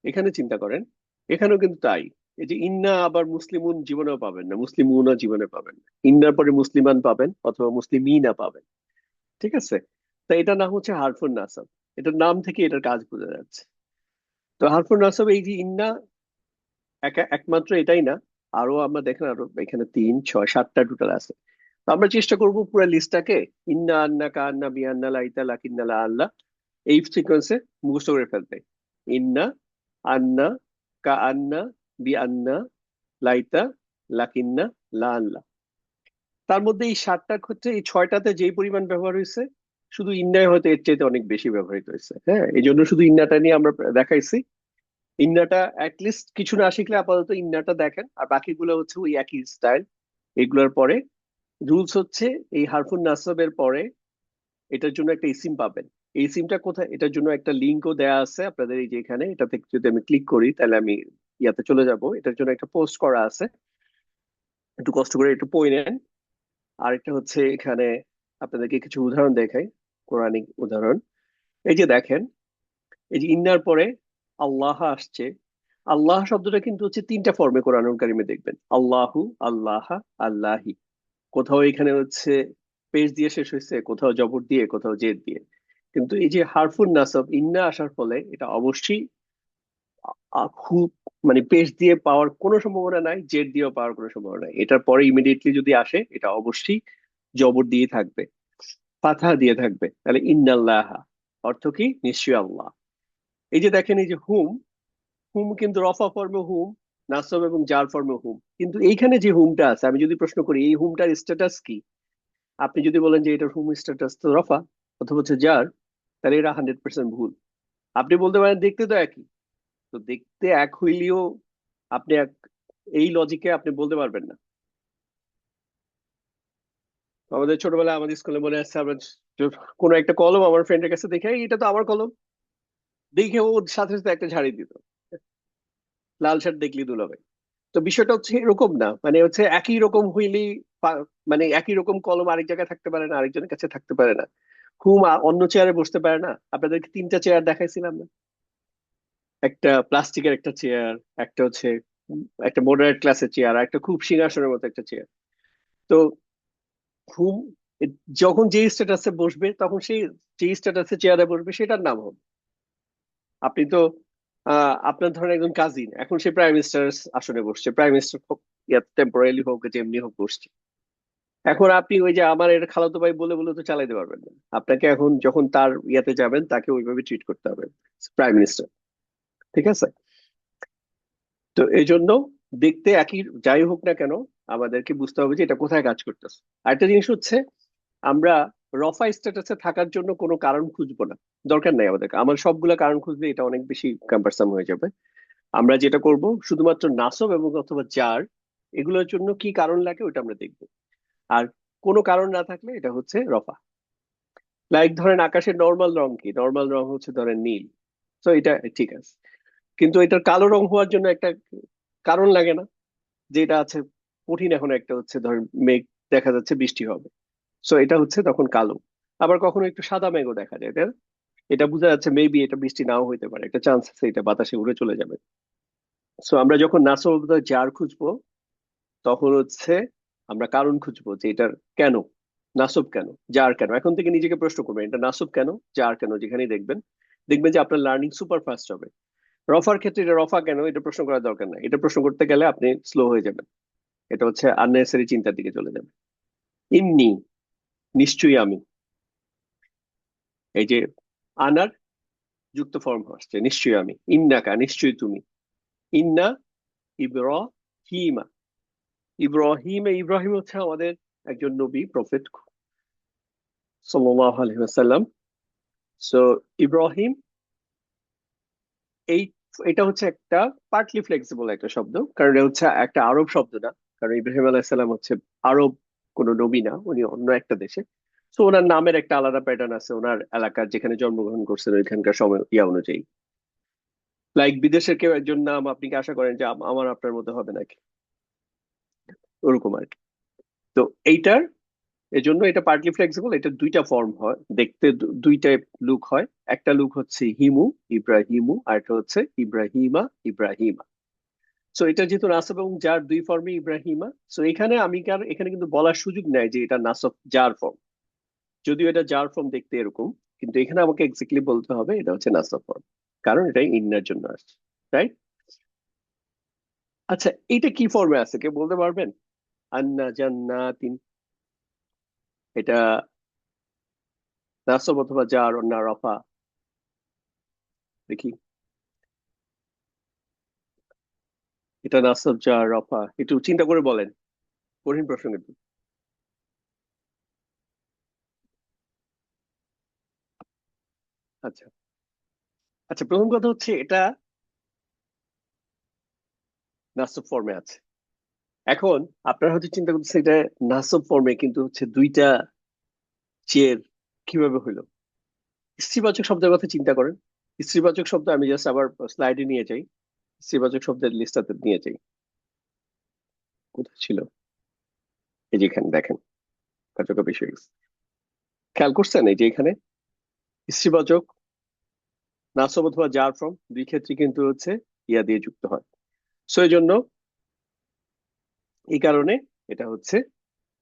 এখানে চিন্তা করেন, এখানেও কিন্তু তাই। এই যে ইন্না আবার মুসলিমুন জীবনেও পাবেন না, মুসলিমুনও জীবনে পাবেন না। ইন্নার পরে মুসলিমান পাবেন অথবা মুসলিমিনা পাবেন। ঠিক আছে? তো এটার নাম হচ্ছে হারফুন নাসাব। এটার নাম থেকে এটার কাজ বোঝা যাচ্ছে। তো হারফুন নাসাব এই যে ইন্না, একমাত্র এটাই না, আরো আমরা দেখেন আরো এখানে 3 6 7টা টোটাল আছে। তো আমরা চেষ্টা করব পুরো লিস্টটাকে ইন্না, আন্না, কা, আন্না, বি, আন্না, লাইতা, লাকিন্না, লা, আল্লাহ এই সিকোয়েন্সে মুখস্থ করে ফেলতে। ইন্না, আন্না, কা, আন্না, বি, আন্না, লাইতা, লাকিন্না, লা, আল্লাহ। তার মধ্যে এই 7টার ক্ষেত্রে এই 6টাতে যেই পরিমাণ ব্যবহার হয়েছে, শুধু ইন্নায় হয়তো এর চাইতে অনেক বেশি ব্যবহৃত হয়েছে। হ্যাঁ, এই জন্য শুধু ইন্নাটা নিয়ে আমরা দেখাইছি। ইন্নাটা লিস্ট কিছু না শিখলে আপাতত ইন্নাটা দেখেন, আর বাকিগুলো হচ্ছে ওই একই স্টাইল। এগুলোর পরে রুলস হচ্ছে এই হারফুন নাসবের পরে এটার জন্য একটা ইসিম পাবেন। এই সিমটা কোথায়, এটার জন্য একটা লিঙ্কও দেয়া আছে আপনাদের এই যে এখানে, এটাতে যদি আমি ক্লিক করি তাহলে আমি ইয়াতে চলে যাব। এটার জন্য একটা পোস্ট করা আছে, একটু কষ্ট করে একটু পড়ে নেন। আরেকটা হচ্ছে এখানে আপনাদেরকে কিছু উদাহরণ দেখাই, কোরআনিক উদাহরণ। এই যে দেখেন, এই যে ইন্নার পরে আল্লাহ আসছে। আল্লাহ শব্দটা কিন্তু হচ্ছে 3টা ফর্মে কোরআনুল কারিমে দেখবেন, আল্লাহু, আল্লাহ, আল্লাহি। কোথাও এখানে হচ্ছে পেশ দিয়ে শেষ হয়েছে, কোথাও জবর দিয়ে, কোথাও জেদ দিয়ে। কিন্তু এই যে হারফুন নাসব ইন্না আসার ফলে এটা অবশ্যই খুব মানে পেশ দিয়ে পাওয়ার কোনো সম্ভাবনা নাই, জেড দিয়েও পাওয়ার কোনো সম্ভাবনা নাই। এটার পরে ইমিডিয়েটলি যদি আসে এটা অবশ্যই জবর দিয়ে থাকবে, ফাতহা দিয়ে থাকবে। তাহলে ইন্নাল্লাহ অর্থ কি? নিশ্চয়ই আল্লাহ। এই যে দেখেন, এই যে হুম, হুম কিন্তু রফা ফর্মে হুম, নাসব এবং জার ফর্মে হুম। কিন্তু এইখানে যে হুমটা আছে, আমি যদি প্রশ্ন করি এই হুমটার স্ট্যাটাস কি, আপনি যদি বলেন যে এটার হুম স্ট্যাটাস তো রফা অথবা হচ্ছে জার, তাহলে এটা 100% ভুল। আপনি বলতে পারেন দেখতে তো একই, তো দেখতে এক হইলেও আপনি এই লজিকে আপনি বলতে পারবেন না। আমাদের ছোটবেলায় আমাদের স্কুলে মনে আছে, আমরা কোনো একটা কলম আমার ফ্রেন্ডের কাছে দেখে, "এই, এটা তো আমার কলম", দেখে ও সাথে সাথে একটা ঝাড়ি দিত। লাল শার্ট দেখলি দুলাভাই। তো বিষয়টা হচ্ছে এরকম না, মানে হচ্ছে একই রকম হইলেই মানে একই রকম কলম আরেক জায়গায় থাকতে পারে না, আরেকজনের কাছে থাকতে পারে না। হুম অন্য চেয়ারে বসতে পারে না। আপনাদেরকে 3টা চেয়ার দেখাইছিলাম না? একটা প্লাস্টিকের একটা চেয়ার, একটা হচ্ছে একটা মডারেট ক্লাসের চেয়ার, আর একটা খুব সিংহাসনের মতো একটা চেয়ার। তো হুম যখন যে স্ট্যাটাসে বসবে তখন সেই যে স্ট্যাটাসে চেয়ারে বসবে সেটার নাম হবে। আপনি তো আপনার ধরেন একজন কাজিন, এখন সে প্রাইম মিনিস্টার আসনে বসছে, প্রাইম মিনিস্টার হোক, টেম্পোরারি হোক, যেমনি হোক বসছে। এখন আপনি ওই যে আমার এটা খালাতো ভাই বলে বলে তো চালাইতে পারবেন না। আপনাকে এখন যখন তার ইয়াতে যাবেন তাকে ওইভাবে ট্রিট করতে হবে, প্রাইম মিনিস্টার। ঠিক আছে? তো এই জন্য দেখতে একই যাই হোক না কেন, আমাদেরকে বুঝতে হবে যে এটা কোথায় কাজ করতেছে। আরেকটা জিনিস হচ্ছে, আমরা রফা স্ট্যাটাসে থাকার জন্য কোনো কারণ খুঁজবো না, দরকার নাই আমাদের। আমার সবগুলা কারণ খুঁজলে এটা অনেক বেশি কাম্পারসাম হয়ে যাবে। আমরা যেটা করব শুধুমাত্র নাসব এবং অথবা জার, এগুলোর জন্য কি কারণ লাগে ওটা আমরা দেখবো। আর কোনো কারণ না থাকলে এটা হচ্ছে রফা। লাইক ধরেন আকাশের নর্মাল রং কি? নর্মাল রং হচ্ছে ধরেন নীল। তো এটা ঠিক আছে, কিন্তু এটার কালো রং হওয়ার জন্য একটা কারণ লাগে না? যেটা আছে কঠিন, এখন একটা হচ্ছে ধরেন মেঘ দেখা যাচ্ছে বৃষ্টি হবে, সো এটা হচ্ছে তখন কালো। আবার কখনো একটু সাদা মেঘও দেখা যায়, তাই না? এটা বোঝা যাচ্ছে মেবি এটা বৃষ্টি নাও হইতে পারে, একটা চান্স আছে এটা বাতাসে উড়ে চলে যাবে। সো আমরা যখন নাসব জার খুঁজবো তখন হচ্ছে আমরা কারণ খুঁজবো যে এটার কেন। নাসব কেন, জার কেন, এখন থেকে নিজেকে প্রশ্ন করবেন এটা নাসব কেন, জার কেন। যেখানেই দেখবেন, দেখবেন যে আপনার লার্নিং সুপার ফাস্ট হবে। রফার ক্ষেত্রে এটা রফা কেন, এটা প্রশ্ন করার দরকার নাই। এটা প্রশ্ন করতে গেলে আপনি স্লো হয়ে যাবেন, এটা হচ্ছে আননেসেসারি চিন্তার দিকে চলে যাবে। ইন্নি, নিশ্চয়ই আমি। এই যে আনার যুক্ত ফর্ম হচ্ছে নিশ্চয়ই আমি। ইন্নাকা, নিশ্চয়ই তুমি। ইন্না ইব্রাহিমা। ইব্রাহিম হচ্ছে আমাদের একজন নবী, প্রফেট সাল্লাল্লাহু আলাইহি ওয়াসাল্লাম। সো ইব্রাহিম, এই এটা হচ্ছে একটা পার্টলি ফ্লেক্সিবল একটা শব্দ, কারণ এটা হচ্ছে একটা আরব শব্দ না। কারণ ইব্রাহিম আলাইহিস সালাম হচ্ছে আরব কোন নবী না, উনি অন্য একটা দেশে। তো ওনার নামের একটা আলাদা প্যাটার্ন আছে, ওনার এলাকার যেখানে জন্মগ্রহণ করছেন ওইখানকার সময় ইয়া অনুযায়ী। লাইক বিদেশের কেউ একজন নাম আপনি কি আশা করেন যে আমার আপনার মতো হবে নাকি? ওরকম আর কি। তো এইটার এজন্য এটা পার্টলি ফ্লেক্সিবল। এটা দুইটা ফর্ম হয় দেখতে, দুইটা লুক হয়। একটা লুক হচ্ছে হিমু, ইব্রাহিমু, আর একটা হচ্ছে ইব্রাহিমা, ইব্রাহিমা। সো এটা যেহেতু নাসব এবং জার দুই ফর্মে ইব্রাহিমা, সো এখানে আমি এখানে কিন্তু বলার সুযোগ নাই যে এটা নাসব জার ফর্ম, যদিও এটা জার ফর্ম দেখতে এরকম। কিন্তু এখানে আমাকে এক্স্যাক্টলি বলতে হবে এটা হচ্ছে নাসব ফর্ম, কারণ এটা ইন্নার জন্য আসছে, রাইট? আচ্ছা, এটা কি ফর্মে আছে কেউ বলতে পারবেন? আন্না জান্নাতিন, এটা নাসব অথবা জার না রফা? দেখি, এটা নাসব জার রফা, একটু চিন্তা করে বলেন। কঠিন প্রশ্ন কিন্তু। আচ্ছা, আচ্ছা, প্রথম কথা হচ্ছে এটা নাসব ফর্মে আছে। এখন আপনারা হয়তো চিন্তা করতেছেন এটা নাসব ফর্মে, কিন্তু হচ্ছে দুইটা চের কিভাবে হইলো। স্ত্রীবাচক শব্দের কথা চিন্তা করেন। স্ত্রীবাচক শব্দ আমি জাস্ট আবার স্লাইডে নিয়ে যাই, স্ত্রীবাচক শব্দের লিস্টটাতে নিয়ে যাই। কোথায় ছিল? এই যে এখানে দেখেন, কার্যকর বিষয় খেয়াল করছেন এই যে এখানে স্ত্রীবাচক নাসব অথবা জার ফর্ম দুই ক্ষেত্রে কিন্তু হচ্ছে ইয়া দিয়ে যুক্ত হয়। সো এই জন্য, এই কারণে এটা হচ্ছে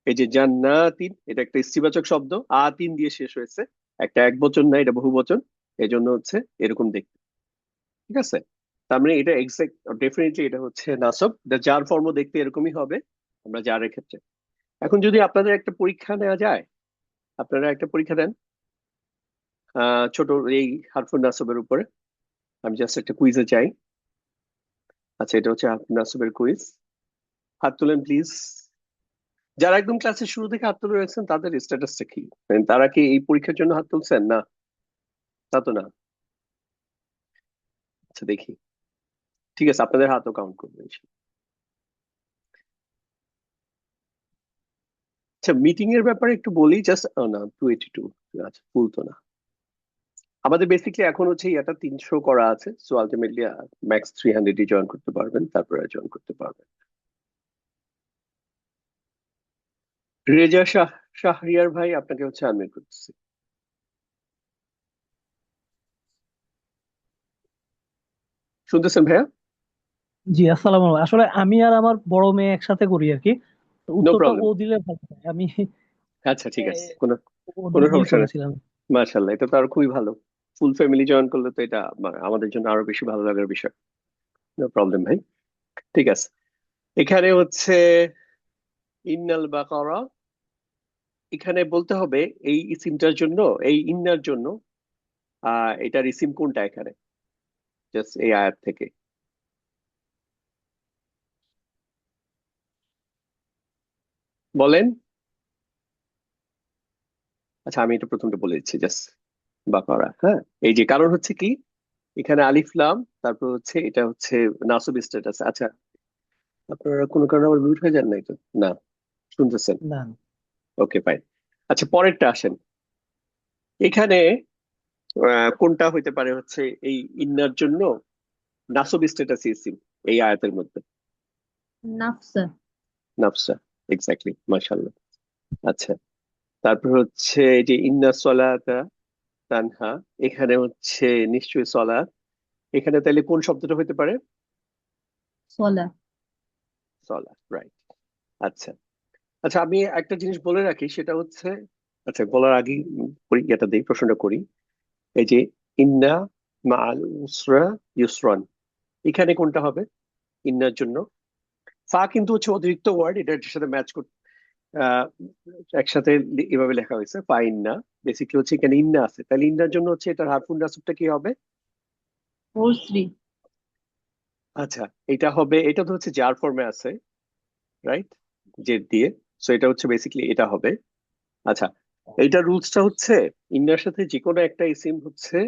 এই যে জান্নাতিন, এটা একটা স্ত্রীবাচক শব্দ, আতিন দিয়ে শেষ হয়েছে, একটা এক বচন না, এটা বহু বচন। এই জন্য হচ্ছে এরকম দেখতে, ঠিক আছে? তার মানে এটা এক্সাক্ট ডেফিনেটলি এটা হচ্ছে নাসব। এটা জার ফর্ম দেখতে এরকমই হবে আমরা জারের ক্ষেত্রে। এখন যদি আপনাদের একটা পরীক্ষা নেওয়া যায়, আপনারা একটা পরীক্ষা দেন ছোট এই হারফুন নাসবের উপরে। আমি জাস্ট একটা কুইজে চাই। আচ্ছা, এটা হচ্ছে হারফুন নাসবের কুইজ। হাত তুলেন প্লিজ। যারা একদম ক্লাসের শুরু থেকে হাত তুলে রয়েছেন তাদের স্ট্যাটাসটা কি, মানে তারা কি এই পরীক্ষার জন্য হাত তুলছেন না? তা তো না। আচ্ছা দেখি, ঠিক আছে, আপনাদের হাতও কাউন্ট করবেন। আচ্ছা, মিটিং এর ব্যাপারে একটু বলি জাস্ট। না, 282। আচ্ছা, ফুল তো না। আমাদের বেসিকলি এখন হচ্ছে এটা 300 করা আছে, সো আলটিমেটলি ম্যাক্স 300 জয়েন করতে পারবেন, তারপরে জয়েন করতে পারবেন। রেজা শাহরিয়ার ভাই, আপনাকে হচ্ছে আনমিউট করতেছি। শুনতেছেন ভাইয়া? জি, আসসালামু আলাইকুম। আসলে আমি আর আমার বড় মেয়ে একসাথে করি আর কি। তো নো উত্তরটা ও প্রবলেম। দিলে ভালো হয়। আমি আচ্ছা, ঠিক আছে, এ, কোনো ও কোনো দিয়ে সমস্যা নেই। ফেলেছিলাম। মাশাল্লাহ, এটা তো আর খুবই ভালো। ফুল ফ্যামিলি জয়েন করলে তো এটা আমাদের জন্য আরো বেশি ভালো লাগার বিষয়। নো প্রবলেম ভাই, ঠিক আছে। এখানে হচ্ছে ইন্নাল বাকারা, এখানে বলতে হবে এই ইসিমটার জন্য, এই ইন্নার জন্য এটার ইসিম কোনটা এখানে, জাস্ট এই আয়াত থেকে বলেন। আচ্ছা, আমি এটা প্রথমটা বলে দিচ্ছি জাস্ট। বাকারা, হ্যাঁ। এই যে কারণ হচ্ছে কি, এখানে আলিফ লাম, তারপর হচ্ছে এটা হচ্ছে নাসব স্ট্যাটাস। আচ্ছা, আপনারা কোনো কারণে আবার মিউট হয়ে যান নাই তো? না, শুনতেছেন? না, ওকে, ফাইন। আচ্ছা, পরেরটা আসেন। এখানে কোনটা হইতে পারে হচ্ছে এই ইন্নার জন্য নাসব স্ট্যাটাস ইসিম এই আয়াতের মধ্যে? নাফসা। নাফসা, এক্স্যাক্টলি, মাশাআল্লাহ। আচ্ছা, তারপর হচ্ছে এই যে ইন্না সলাতা তানহা, এখানে হচ্ছে নিশ্চয়ই সলাত। এখানে তাহলে কোন শব্দটা হতে পারে? সলা। সলাত, রাইট। আচ্ছা, আচ্ছা, আমি একটা জিনিস বলে রাখি, সেটা হচ্ছে, আচ্ছা বলার আগে পরীক্ষাটা দিই, প্রশ্নটা করি। এই যে ইন্না মাআল উসরা ইউসরান, এখানে কোনটা হবে ইন্নার জন্য? ফা কিন্তু হচ্ছে অতিরিক্ত ওয়ার্ড, এটার সাথে ম্যাচ করতে আহ একসাথে এভাবে লেখা হয়েছে ফা ইন্না। বেসিক্যালি হচ্ছে এখানে ইন্না আছে, তাহলে ইন্নার জন্য হচ্ছে এটার হারফুন নাসবটা কি হবে? ওসরি। আচ্ছা, এটা হবে, এটা তো হচ্ছে জার ফর্মে আছে, রাইট, জেড দিয়ে। সো এটা হচ্ছে বেসিক্যালি এটা হবে। আচ্ছা, এইটা রুলসটা হচ্ছে ইন্নার সাথে যে কোনো একটা ইসিম হচ্ছে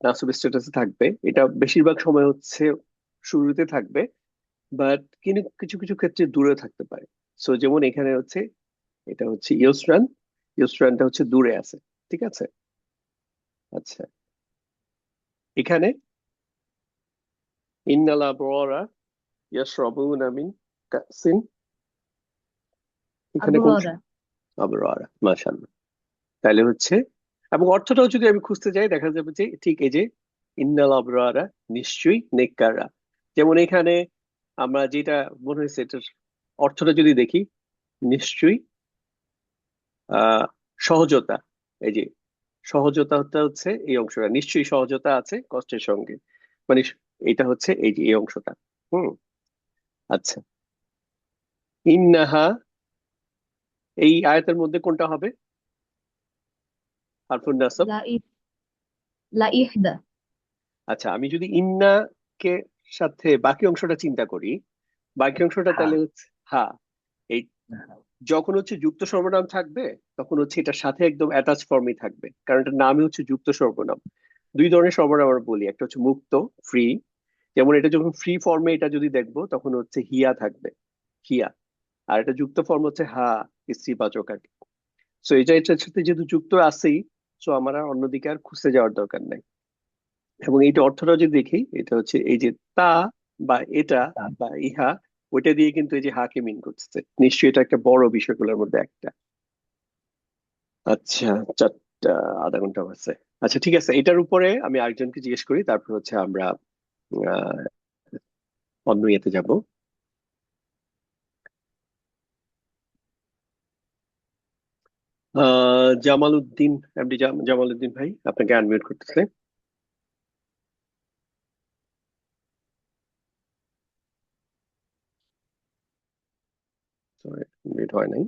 নাসব স্ট্যাটাসে থাকবে, এটা বেশিরভাগ সময় হচ্ছে শুরুতে থাকবে, বাট কিন্তু কিছু কিছু ক্ষেত্রে দূরে থাকতে পারে। সো যেমন এখানে হচ্ছে, এটা হচ্ছে ইউসরান, ইউসরানটা হচ্ছে দূরে আছে, ঠিক আছে। আচ্ছা, এখানে ইন্নাল আবরারা ইয়াশরাবুনা মিন কাসিন, এখানে কোন আবহাওয়া। আবরারা, মাশাআল্লাহ। তাহলে হচ্ছে, এবং অর্থটাও যদি আমি খুঁজতে যাই দেখা যাবে যে ঠিক এই যে ইন্নাল আবরারা, নিশ্চয়ই নেককাররা। যেমন এখানে আমরা যেটা মনে হয়েছে এটার অর্থটা যদি দেখি, নিশ্চয়ই আহ সহজতা, এই যে সহজতাটা হচ্ছে এই অংশটা, নিশ্চয়ই সহজতা আছে কষ্টের সঙ্গে, মানে এটা হচ্ছে এই যে এই অংশটা। হুম। আচ্ছা, ইন্নাহা, এই আয়াতের মধ্যে কোনটা হবে হারফুন নাসব? লা ই লা ইহদা। আচ্ছা, আমি যদি ইন্না কে সাথে বাকি অংশটা চিন্তা করি, বাকি অংশটা হ্যাঁ। তাহলে হচ্ছে হা। এই যখন হচ্ছে যুক্ত সর্বনাম থাকবে তখন হচ্ছে এটার সাথে একদম অ্যাটাচ ফর্মই থাকবে, কারণ এটার নামই হচ্ছে যুক্ত সর্বনাম। দুই ধরনের সর্বনাম আমরা বলি, একটা হচ্ছে মুক্ত, ফ্রি। যেমন এটা যখন ফ্রি ফর্মে এটা যদি দেখবো তখন হচ্ছে হিয়া থাকবে, হিয়া। আর এটা যুক্ত ফর্ম হচ্ছে হা, স্ত্রীবাচক আর কি। সো এটা এটার সাথে যেহেতু যুক্ত আছেই, সো আমার আর অন্যদিকে আর খুঁজতে যাওয়ার দরকার নাই। এবং এইটা অর্থটা যদি দেখি, এটা হচ্ছে এই যে তা বা এটা বা ইহা, ওইটা দিয়ে কিন্তু এই যে হাকে মিন করতেছে, নিশ্চয়ই এটা একটা বড় বিষয়গুলোর মধ্যে একটা। আচ্ছা, 4টা, আধা ঘন্টা আছে। আচ্ছা ঠিক আছে, এটার উপরে আমি আরেকজনকে জিজ্ঞেস করি, তারপর হচ্ছে আমরা আহ অন্য ইয়েতে যাব। জামাল উদ্দিন, এমডি জামাল উদ্দিন ভাই, আপনাকে আনমিউট করতেছে। মিউট হয় নাই।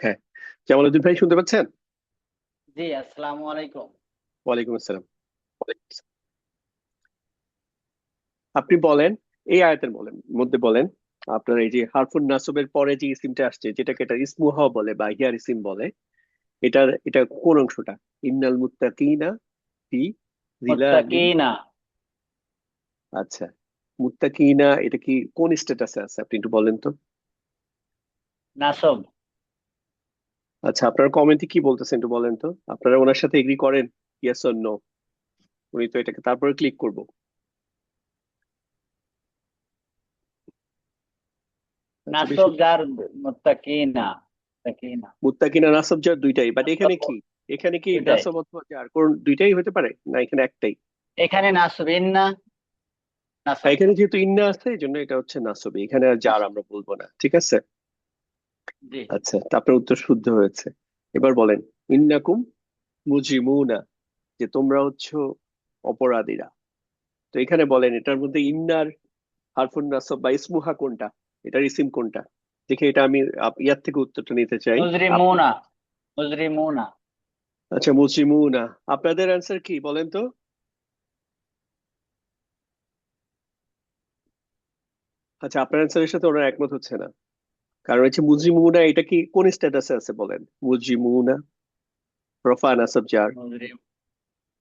হ্যাঁ, জামাল উদ্দিন ভাই শুনতে পাচ্ছেন? জি, আসসালামু আলাইকুম। ওয়ালাইকুম আসসালাম। আপনি বলেন, এই আয়াতের বলেন মধ্যে বলেন, আপনার এই যে হারফুন নাসবের পরে যে ইসিমটা আসছে, যেটাকে এটা ইসমুহ বলে বা হিয়ার ইসিম বলে, এটা কোন অংশটা? ইন্নাল মুত্তাকিনা ফি জিলালিন। মুত্তাকিনা। আচ্ছা, মুত্তাকিনা এটা কি কোন স্ট্যাটাসে আছে আপনি একটু বলেন তো। নাসব। আচ্ছা, আপনার কমেন্টে কি বলতেছেন একটু বলেন তো, আপনারা ওনার সাথে এগ্রি করেন? Yes or no? উনি তো এটাকে তারপরে ক্লিক করব। আচ্ছা, বেশি নাসব যার মুত্তাকিনা। মুত্তাকিনা মুত্তাকিনা নাসব জার দুইটাই, বাট এখানে কি, এখানে কি দুইটাই। নাসব অথবা জার কোন দুইটাই হতে পারে না এখানে একটাই? এখানে নাসব, ইন্না হ্যাঁ, নাসব। এখানে যেহেতু ইন্না আছে এই জন্য এটা হচ্ছে নাসবি, এখানে আর জার নাসব। আমরা বলবো না, ঠিক আছে। জি। আচ্ছা, তা আপনার উত্তর শুদ্ধ হয়েছে। এবার বলেন, ইন্নাকুম মুজিমুনা, যে তোমরা হচ্ছে অপরাধীরা। তো এখানে বলেন এটার মধ্যে ইন্নার হারফুন নাসব বা ইসমুহা কোনটা, এটার ইসিম কোনটা? দেখে এটা আমি ইয়ার থেকে উত্তরটা নিতে চাই। আপনি, মুজরিমুনা। মুজরিমুনা। আচ্ছা মুজিমুনা, আপনাদের অ্যান্সার কি বলেন তো? আচ্ছা, আপনার অ্যান্সারের সাথে ওরা একমত হচ্ছে না, কারণ হচ্ছে মুজিমুনা এটা কি কোন স্ট্যাটাসে আছে বলেন? মুজিমুনা, রফা নাসব জার, মুজরিম।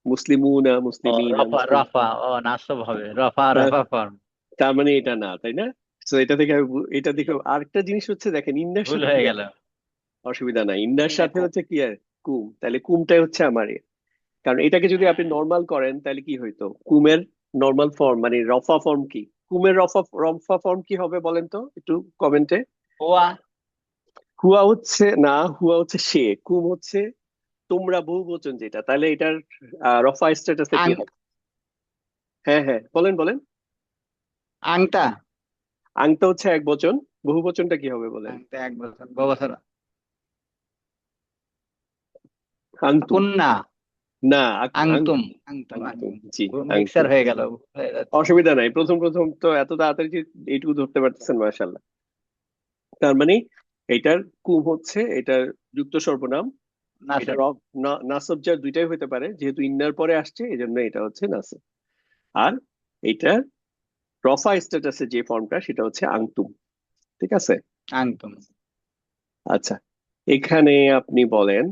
মুসলিমুনা, ও মুসলিমিনা, রফা, মুসলিম। রফা, ও নাসব হবে, রফা তার রফা ফর্ম। তার মানে এটা না, তাই না? তো এটা থেকে এটা দেখে আরেকটা জিনিস হচ্ছে, দেখেন ইন্নার ভুল সাথে কি হয়ে গেল। আছে? অসুবিধা নাই, ইন্নার সাথে ইন্নাকুম। হচ্ছে কি আর কুম, তাহলে কুমটাই হচ্ছে আমার এ। কারণ এটাকে যদি আপনি নর্মাল করেন তাহলে কি হইতো, কুমের নর্মাল ফর্ম মানে রফা ফর্ম কি, কুমের রফা রফা ফর্ম কি হবে বলেন তো একটু কমেন্টে। হুয়া। হুয়া হচ্ছে না, হুয়া হচ্ছে সে, কুম হচ্ছে তোমরা বহুবচন যেটা, তাহলে এটার রফা স্ট্যাটাসে কি আং। হবে? হ্যাঁ হ্যাঁ, বলেন বলেন। আংতা। আংটা হচ্ছে এক বচন, বহুবচনটা কি হবে বলেন? আংতে এক বছর বছর আংতুম। কুন্না না, আংতুম আংতুম আংতুম, আংতুম জি, মিক্সার আংতুম। হয়ে গেল হয়ে যাচ্ছে। অসুবিধা নাই, প্রথম প্রথম তো এত তাড়াতাড়ি যে এইটুকু ধরতে পারতেছেন, মাশাআল্লাহ। তার মানে এটার কুম হচ্ছে এটার যুক্ত সর্বনাম। এটার নাসব নাসব জার দুইটাই হতে পারে, যেহেতু ইন্নার পরে আসছে এই জন্য এটা হচ্ছে নাসব। আর এইটার রফা স্ট্যাটাসে যে ফর্মটা সেটা হচ্ছে আংতুম। ঠিক আছে। আংতুম আচ্ছা, এখানে আপনি বলেন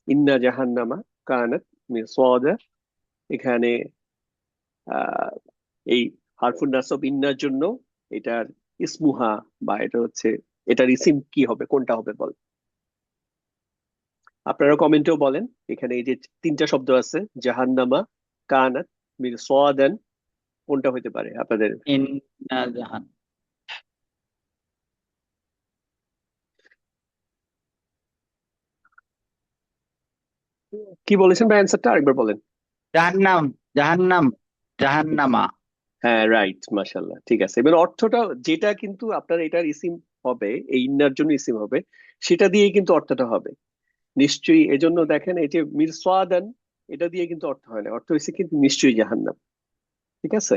ইন্না জাহান্নামা কানাত মিরসাদা। এখানে আহ এই হারফুন নাসব ইন্নার জন্য এটার ইসমুহা বা এটা হচ্ছে এটার ইসিম কি হবে, কোনটা হবে বল। আপনারা কমেন্টেও বলেন। এখানে এই যে তিনটা শব্দ আছে, জাহান্নামা, কানাত, মিরসাদান, কোনটা হতে পারে আপনাদের? ইন্না জাহান কি বলেছেন ভাই, অ্যান্সারটা আরেকবার বলেন। জাহান্নাম জাহান্নাম জাহান্নামা। হ্যাঁ, রাইট, মাশাল্লাহ, ঠিক আছে। এবার অর্থটা যেটা কিন্তু আপনার এটার ইসিম হবে, এই ইন্নার জন্য ইসিম হবে, সেটা দিয়েই কিন্তু অর্থটা হবে নিশ্চয়ই। এজন্য দেখেন এই যে মিরসাদান, এটা দিয়ে কিন্তু অর্থ হয় না, অর্থ হচ্ছে কিন্তু নিশ্চয়ই জাহান্নাম। ঠিক আছে।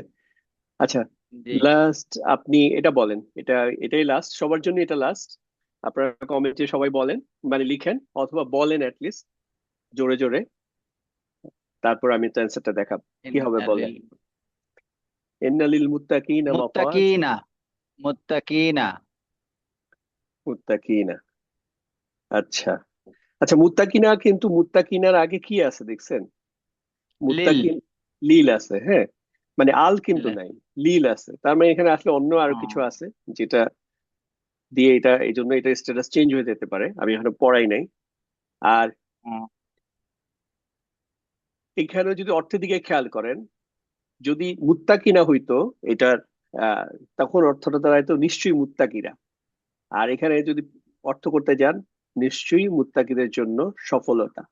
আচ্ছা, জি লাস্ট আপনি এটা বলেন, এটাই লাস্ট, সবার জন্য এটা লাস্ট। আপনারা কমেন্টে সবাই বলেন, মানে লিখেন অথবা বলেন লিস্ট জোরে জোরে, তারপর আমি তো অ্যান্সারটা দেখাবো। কি হবে ইন্না বলেন। লিল ইন্না লিল মুত্তাকিনা মাফাজ। মুত্তাকিনা মুত্তাকিনা মুত্তাকিনা, আচ্ছা। আচ্ছা, মুত্তাকিনা, কিন্তু মুত্তাকিনার আগে কি আছে দেখছেন? লিল মুত্তাকিন, লিল আছে, হ্যাঁ। মানে আল কিন্তু লিল নাই, লিল আছে। তার মানে এখানে আসলে অন্য আরো কিছু ও, আছে, যেটা দিয়ে এটা এই জন্য এটা স্ট্যাটাস চেঞ্জ হয়ে যেতে পারে, আমি এখানে পড়াই নাই। আর ও, এখানে যদি অর্থের দিকে খেয়াল করেন, যদি মুত্তাকিনা হইতো এটার আহ তখন অর্থটা দাঁড়াইতো নিশ্চয়ই মুত্তাকিরা। আর এখানে যদি অর্থ করতে যান, নিশ্চয়ই মুত্তাকিদের জন্য সফলতা,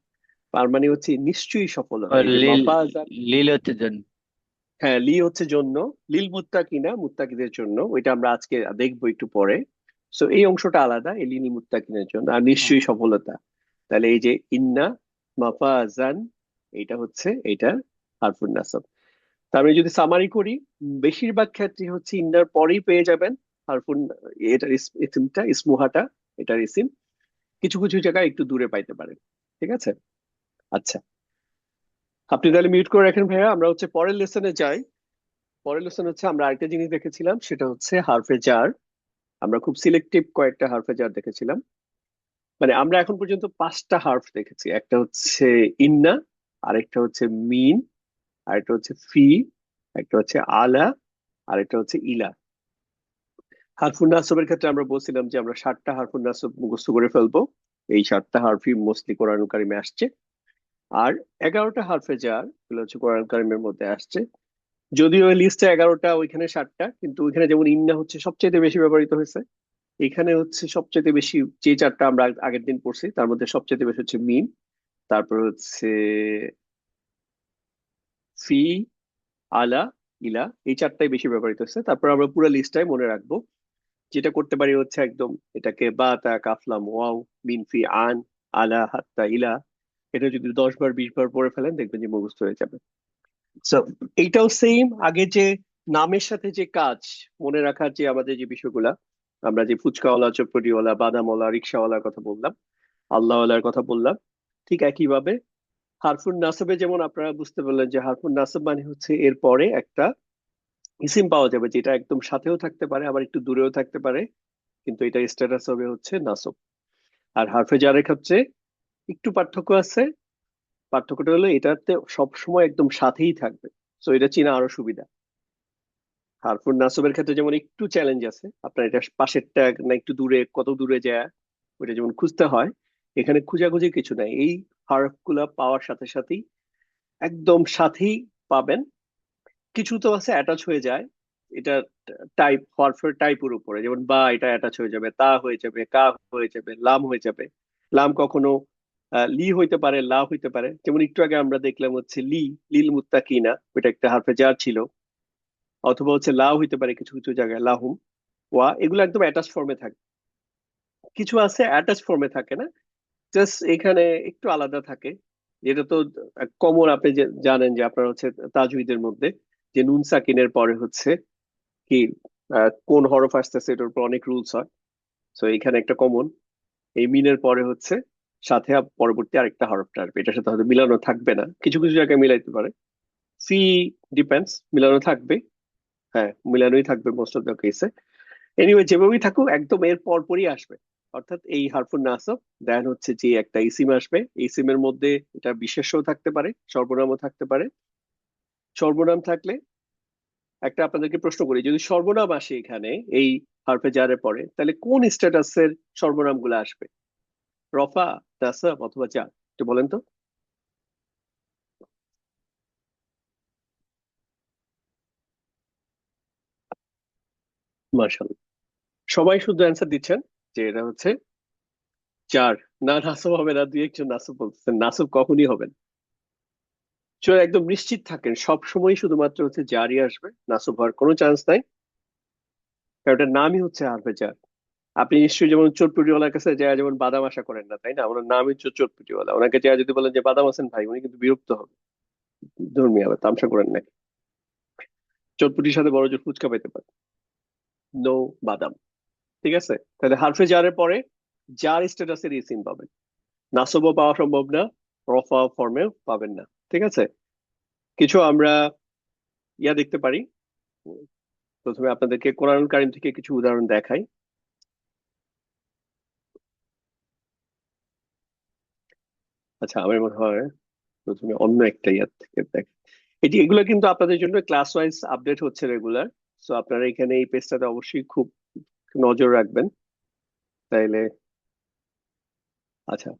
তার মানে হচ্ছে নিশ্চয়ই ও, সফলতা। এই যে লিল মাফাজান, লিল হচ্ছে জন্য। হ্যাঁ, লি হচ্ছে জন্য, লিল মুত্তাকিনা মুত্তাকিদের জন্য, ওইটা আমরা আজকে দেখবো একটু পরে। সো এই অংশটা আলাদা, এই লিল মুত্তাকিনের জন্য, আর ও, নিশ্চয়ই সফলতা। তাহলে এই যে ইন্না মাফাজান, এটা হচ্ছে এটার হারফুন নাসব। তার মানে যদি সামারি করি, বেশিরভাগ ক্ষেত্রে হচ্ছে ইন্নার পরেই পেয়ে যাবেন হারফুন, এটার ইসিমটা, ইসমুহাটা, এটার ইসিম। কিছু কিছু জায়গায় একটু দূরে পাইতে পারেন। ঠিক আছে। আচ্ছা, আপনি তাহলে মিউট করে রাখেন ভাইয়া, আমরা হচ্ছে পরের লেসনে যাই। পরের লেসন হচ্ছে আমরা আরেকটা জিনিস দেখেছিলাম, সেটা হচ্ছে হারফে জার। আমরা খুব সিলেক্টিভ কয়েকটা হারফে জার দেখেছিলাম। মানে আমরা এখন পর্যন্ত পাঁচটা হার্ফ দেখেছি। একটা হচ্ছে ইন্না, আরেকটা হচ্ছে মিন, আরেকটা হচ্ছে ফি, একটা হচ্ছে আলা, আরেকটা হচ্ছে ইলা। হারফুন নাসবের ক্ষেত্রে আমরা বলছিলাম যে আমরা 7টা হারফুন নাসব মুখস্থ করে ফেলবো। এই 7টা হারফই মোস্টলি কোরআন কারিমে আসছে। আর 11টা হারফে জার, এগুলো হচ্ছে কোরআন কারিমের মধ্যে আসছে। যদিও ওই লিস্টে 11টা, ওইখানে 7টা, কিন্তু ওইখানে যেমন ইন্না হচ্ছে সবচেয়ে বেশি ব্যবহৃত হয়েছে, এখানে হচ্ছে সবচেয়ে বেশি, যে 4টা আমরা আগের দিন পড়ছি তার মধ্যে সবচেয়ে বেশি হচ্ছে মিম, তারপর হচ্ছে ফি, আলা, ইলা, এই 4টাই বেশি ব্যবহৃত হচ্ছে। তারপর আমরা পুরো লিস্টটাই মনে রাখবো। যেটা করতে পারি হচ্ছে একদম এটাকে বা তা কাফলাম ওয়াও মিন ফি আন আলা হাত্তা ইলা, এটা যদি 10 বার 20 বার পড়ে ফেলেন দেখবেন যে মুখস্থ হয়ে যাবে। সো এইটাও সেম, আগে যে নামের সাথে যে কাজ মনে রাখার যে আমাদের যে বিষয়গুলা, আমরা যে ফুচকাওয়ালা, চটপটিওয়ালা, বাদামওয়ালা, রিক্সাওয়ালার কথা বললাম, আল্লাহওয়ালার কথা বললাম, ঠিক একইভাবে হারফুন নাসবে যেমন আপনারা বুঝতে পারলেন যে হারফুন নাসব মানে হচ্ছে এর পরে একটা ইসিম পাওয়া যাবে, যেটা একদম সাথেও থাকতে পারে আবার একটু দূরেও থাকতে পারে, কিন্তু এটা স্ট্যাটাস হবে হচ্ছে নাসব। আর হারফে জারের ক্ষেত্রে একটু পার্থক্য আছে। পার্থক্যটা হলো এটাতে সব সময় একদম সাথেই থাকবে, তো এটা চেনা আরো সুবিধা। হারফুন নাসবের ক্ষেত্রে যেমন একটু চ্যালেঞ্জ আছে, আপনার এটা পাশেরটা না একটু দূরে, কত দূরে যায় ওইটা যেমন খুঁজতে হয়, এখানে খোঁজাখুঁজি কিছু নাই, এই হার্ফ গুলা পাওয়ার সাথে সাথেই একদম সাথেই পাবেন। কিছু তো আছে অ্যাটাচ হয়ে যায়, এটা টাইপ, হরফের টাইপের উপরে, যেমন বা এটা অ্যাটাচ হয়ে যাবে, তা হয়ে যাবে, কা হয়ে যাবে, লাম হয়ে যাবে। লাম কখনো লি হইতে পারে, লা হইতে পারে। যেমন একটু আগে আমরা দেখলাম হচ্ছে লি, লিল মুত্তাকিনা, ওইটা একটা হারফে জার ছিল। অথবা হচ্ছে লা হইতে পারে কিছু কিছু জায়গায়, লাহুম। ওয়া এগুলো একদম অ্যাটাচ ফর্মে থাকে, কিছু আছে অ্যাটাচ ফর্মে থাকে না, জাস্ট এখানে একটু আলাদা থাকে। যেটা তো কমন, আপনি যে জানেন যে আপনার হচ্ছে তাজউইদের মধ্যে যে নুন সাকিনের পরে হচ্ছে কি কোন হরফ আসতেছে এটার উপর অনেক রুলস হয়। তো এখানে একটা কমন, এই মিনের পরে হচ্ছে সাথে পরবর্তী আরেকটা হরফটা আসবে, এটার সাথে হয়তো মিলানো থাকবে না, কিছু কিছু জায়গায় মিলাইতে পারে। সি ডিপেন্ডস, মিলানো থাকবে, হ্যাঁ মিলানোই থাকবে মোস্ট অফ দ্য কেসে। এনিওয়ে যেভাবেই থাকুক একদম এর পরপরই আসবে, অর্থাৎ এই হারফুন নাসব, দেন হচ্ছে যে একটা ইসিম আসবে, এই ইসিমের মধ্যে এটা বিশেষ্যও থাকতে পারে, সর্বনামও থাকতে পারে। সর্বনাম থাকলে একটা আপনাদেরকে প্রশ্ন করি, যদি সর্বনাম আসে এখানে এই হারফে জারে পরে, তাহলে কোন স্ট্যাটাসের সর্বনাম গুলো আসবে? রফা, নাসব অথবা জার? একটু বলেন তো। মার্শাল্লাহ, সবাই শুদ্ধ অ্যান্সার দিচ্ছেন যে এটা হচ্ছে জার। না, নাসব হবে না, দুই একজন নাসব বলতেছেন, নাসব কখনই হবে না। চলো একদম নিশ্চিত থাকেন, সব সময় শুধুমাত্র হচ্ছে জারই আসবে, নাসব হওয়ার কোনো চান্স নাই, কারণ এটার নামই হচ্ছে হারফে জার। আপনি নিশ্চয়ই যেমন চটপটিওয়ালার কাছে যায় যেমন বাদাম আশা করেন না, তাই না? ওনার নামই হচ্ছে চটপটিওয়ালা, ওনাকে যায় যদি বলেন যে বাদাম আছেন ভাই, উনি কিন্তু বিরক্ত হবে, ধর্মী আবার তামসা করেন নাকি, চটপটির সাথে বড় জোর ফুচকা পেতে পারে, নো বাদাম। ঠিক আছে, তাহলে হারফে জারের পরে জার স্ট্যাটাসের ইসিম পাবেন, নাসবও পাওয়া সম্ভব না, রফা ফর্মেও পাবেন না। ঠিক আছে, কিছু আমরা দেখতে পারি। প্রথমে আপনাদেরকে কোরআন কারীম থেকে কিছু উদাহরণ দেখাই। আচ্ছা, আমার মনে হয় প্রথমে অন্য একটা ইয়ার থেকে দেখ, এগুলো কিন্তু আপনাদের জন্য ক্লাস ওয়াইজ আপডেট হচ্ছে রেগুলার। তো আপনারা এখানে এই পেজটাতে অবশ্যই খুব নজর রাখবেন, তাইলে। আচ্ছা,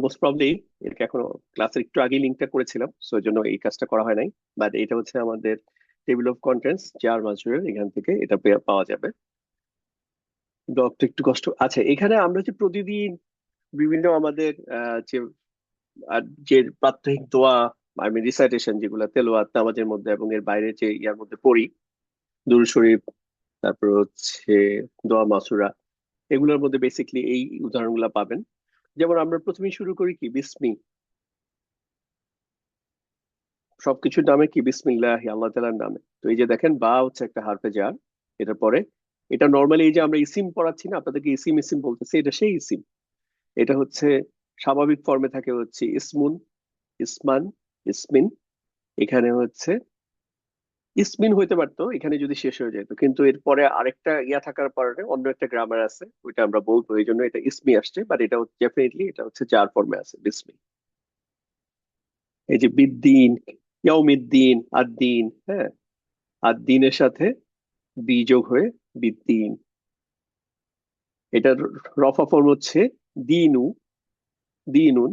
মোস্ট প্রবলি এটাকে এখনো ক্লাসের একটু আগে লিঙ্কটা করেছিলাম, সো এই জন্য এই কাজটা করা হয় নাই। বাট এটা হচ্ছে আমাদের টেবিল অফ কন্টেন্টস যার মাজুরের, এখান থেকে এটা পাওয়া যাবে। ডকটা একটু কষ্ট। আচ্ছা, এখানে আমরা যে প্রতিদিন বিভিন্ন আমাদের যে যে প্রাত্যহিক দোয়া, আমি রিসাইটেশন যেগুলো তেলাওয়াত নামাজের মধ্যে এবং এর বাইরে যে ইয়ার মধ্যে পড়ি, দুরূদ শরীফ, তারপর হচ্ছে দোয়া মাসুরা, এগুলোর মধ্যে বেসিকলি এই উদাহরণগুলো পাবেন। যেমন আমরা প্রথমেই শুরু করি কি বিসমি, সবকিছুর নামে কি বিসমিল্লাহ, আল্লাহ তাআলার নামে। তো এই যে দেখেন বা হচ্ছে একটা হারফে জার, এটার পরে এটা নর্মালি এই যে আমরা ইসিম পড়াচ্ছি না আপনাদেরকে, ইসিম ইসিম বলতেছে, এটা সেই ইসিম। এটা হচ্ছে স্বাভাবিক ফর্মে থাকে হচ্ছে ইসমুন, ইসমান, ইসমিন। এখানে হচ্ছে ইসমিন হইতে পারতো এখানে যদি শেষ হয়ে যেত, কিন্তু এরপরে আরেকটা ইয়া থাকার কারণে অন্য একটা গ্রামার আছে, ওইটা আমরা বলবো, এই জন্য এটা ইসমি আসছে, বাট এটা ডেফিনেটলি এটা হচ্ছে জার ফর্মে আছে বিসমি। এই যে বিদ্দিন, ইয়াউমিদ্দিন, আদ-দিন, হ্যাঁ, আদ-দিনের সাথে বি যোগ হয়ে বিদ্দিন। এটার রফা ফর্ম হচ্ছে দিনু, দিনুন,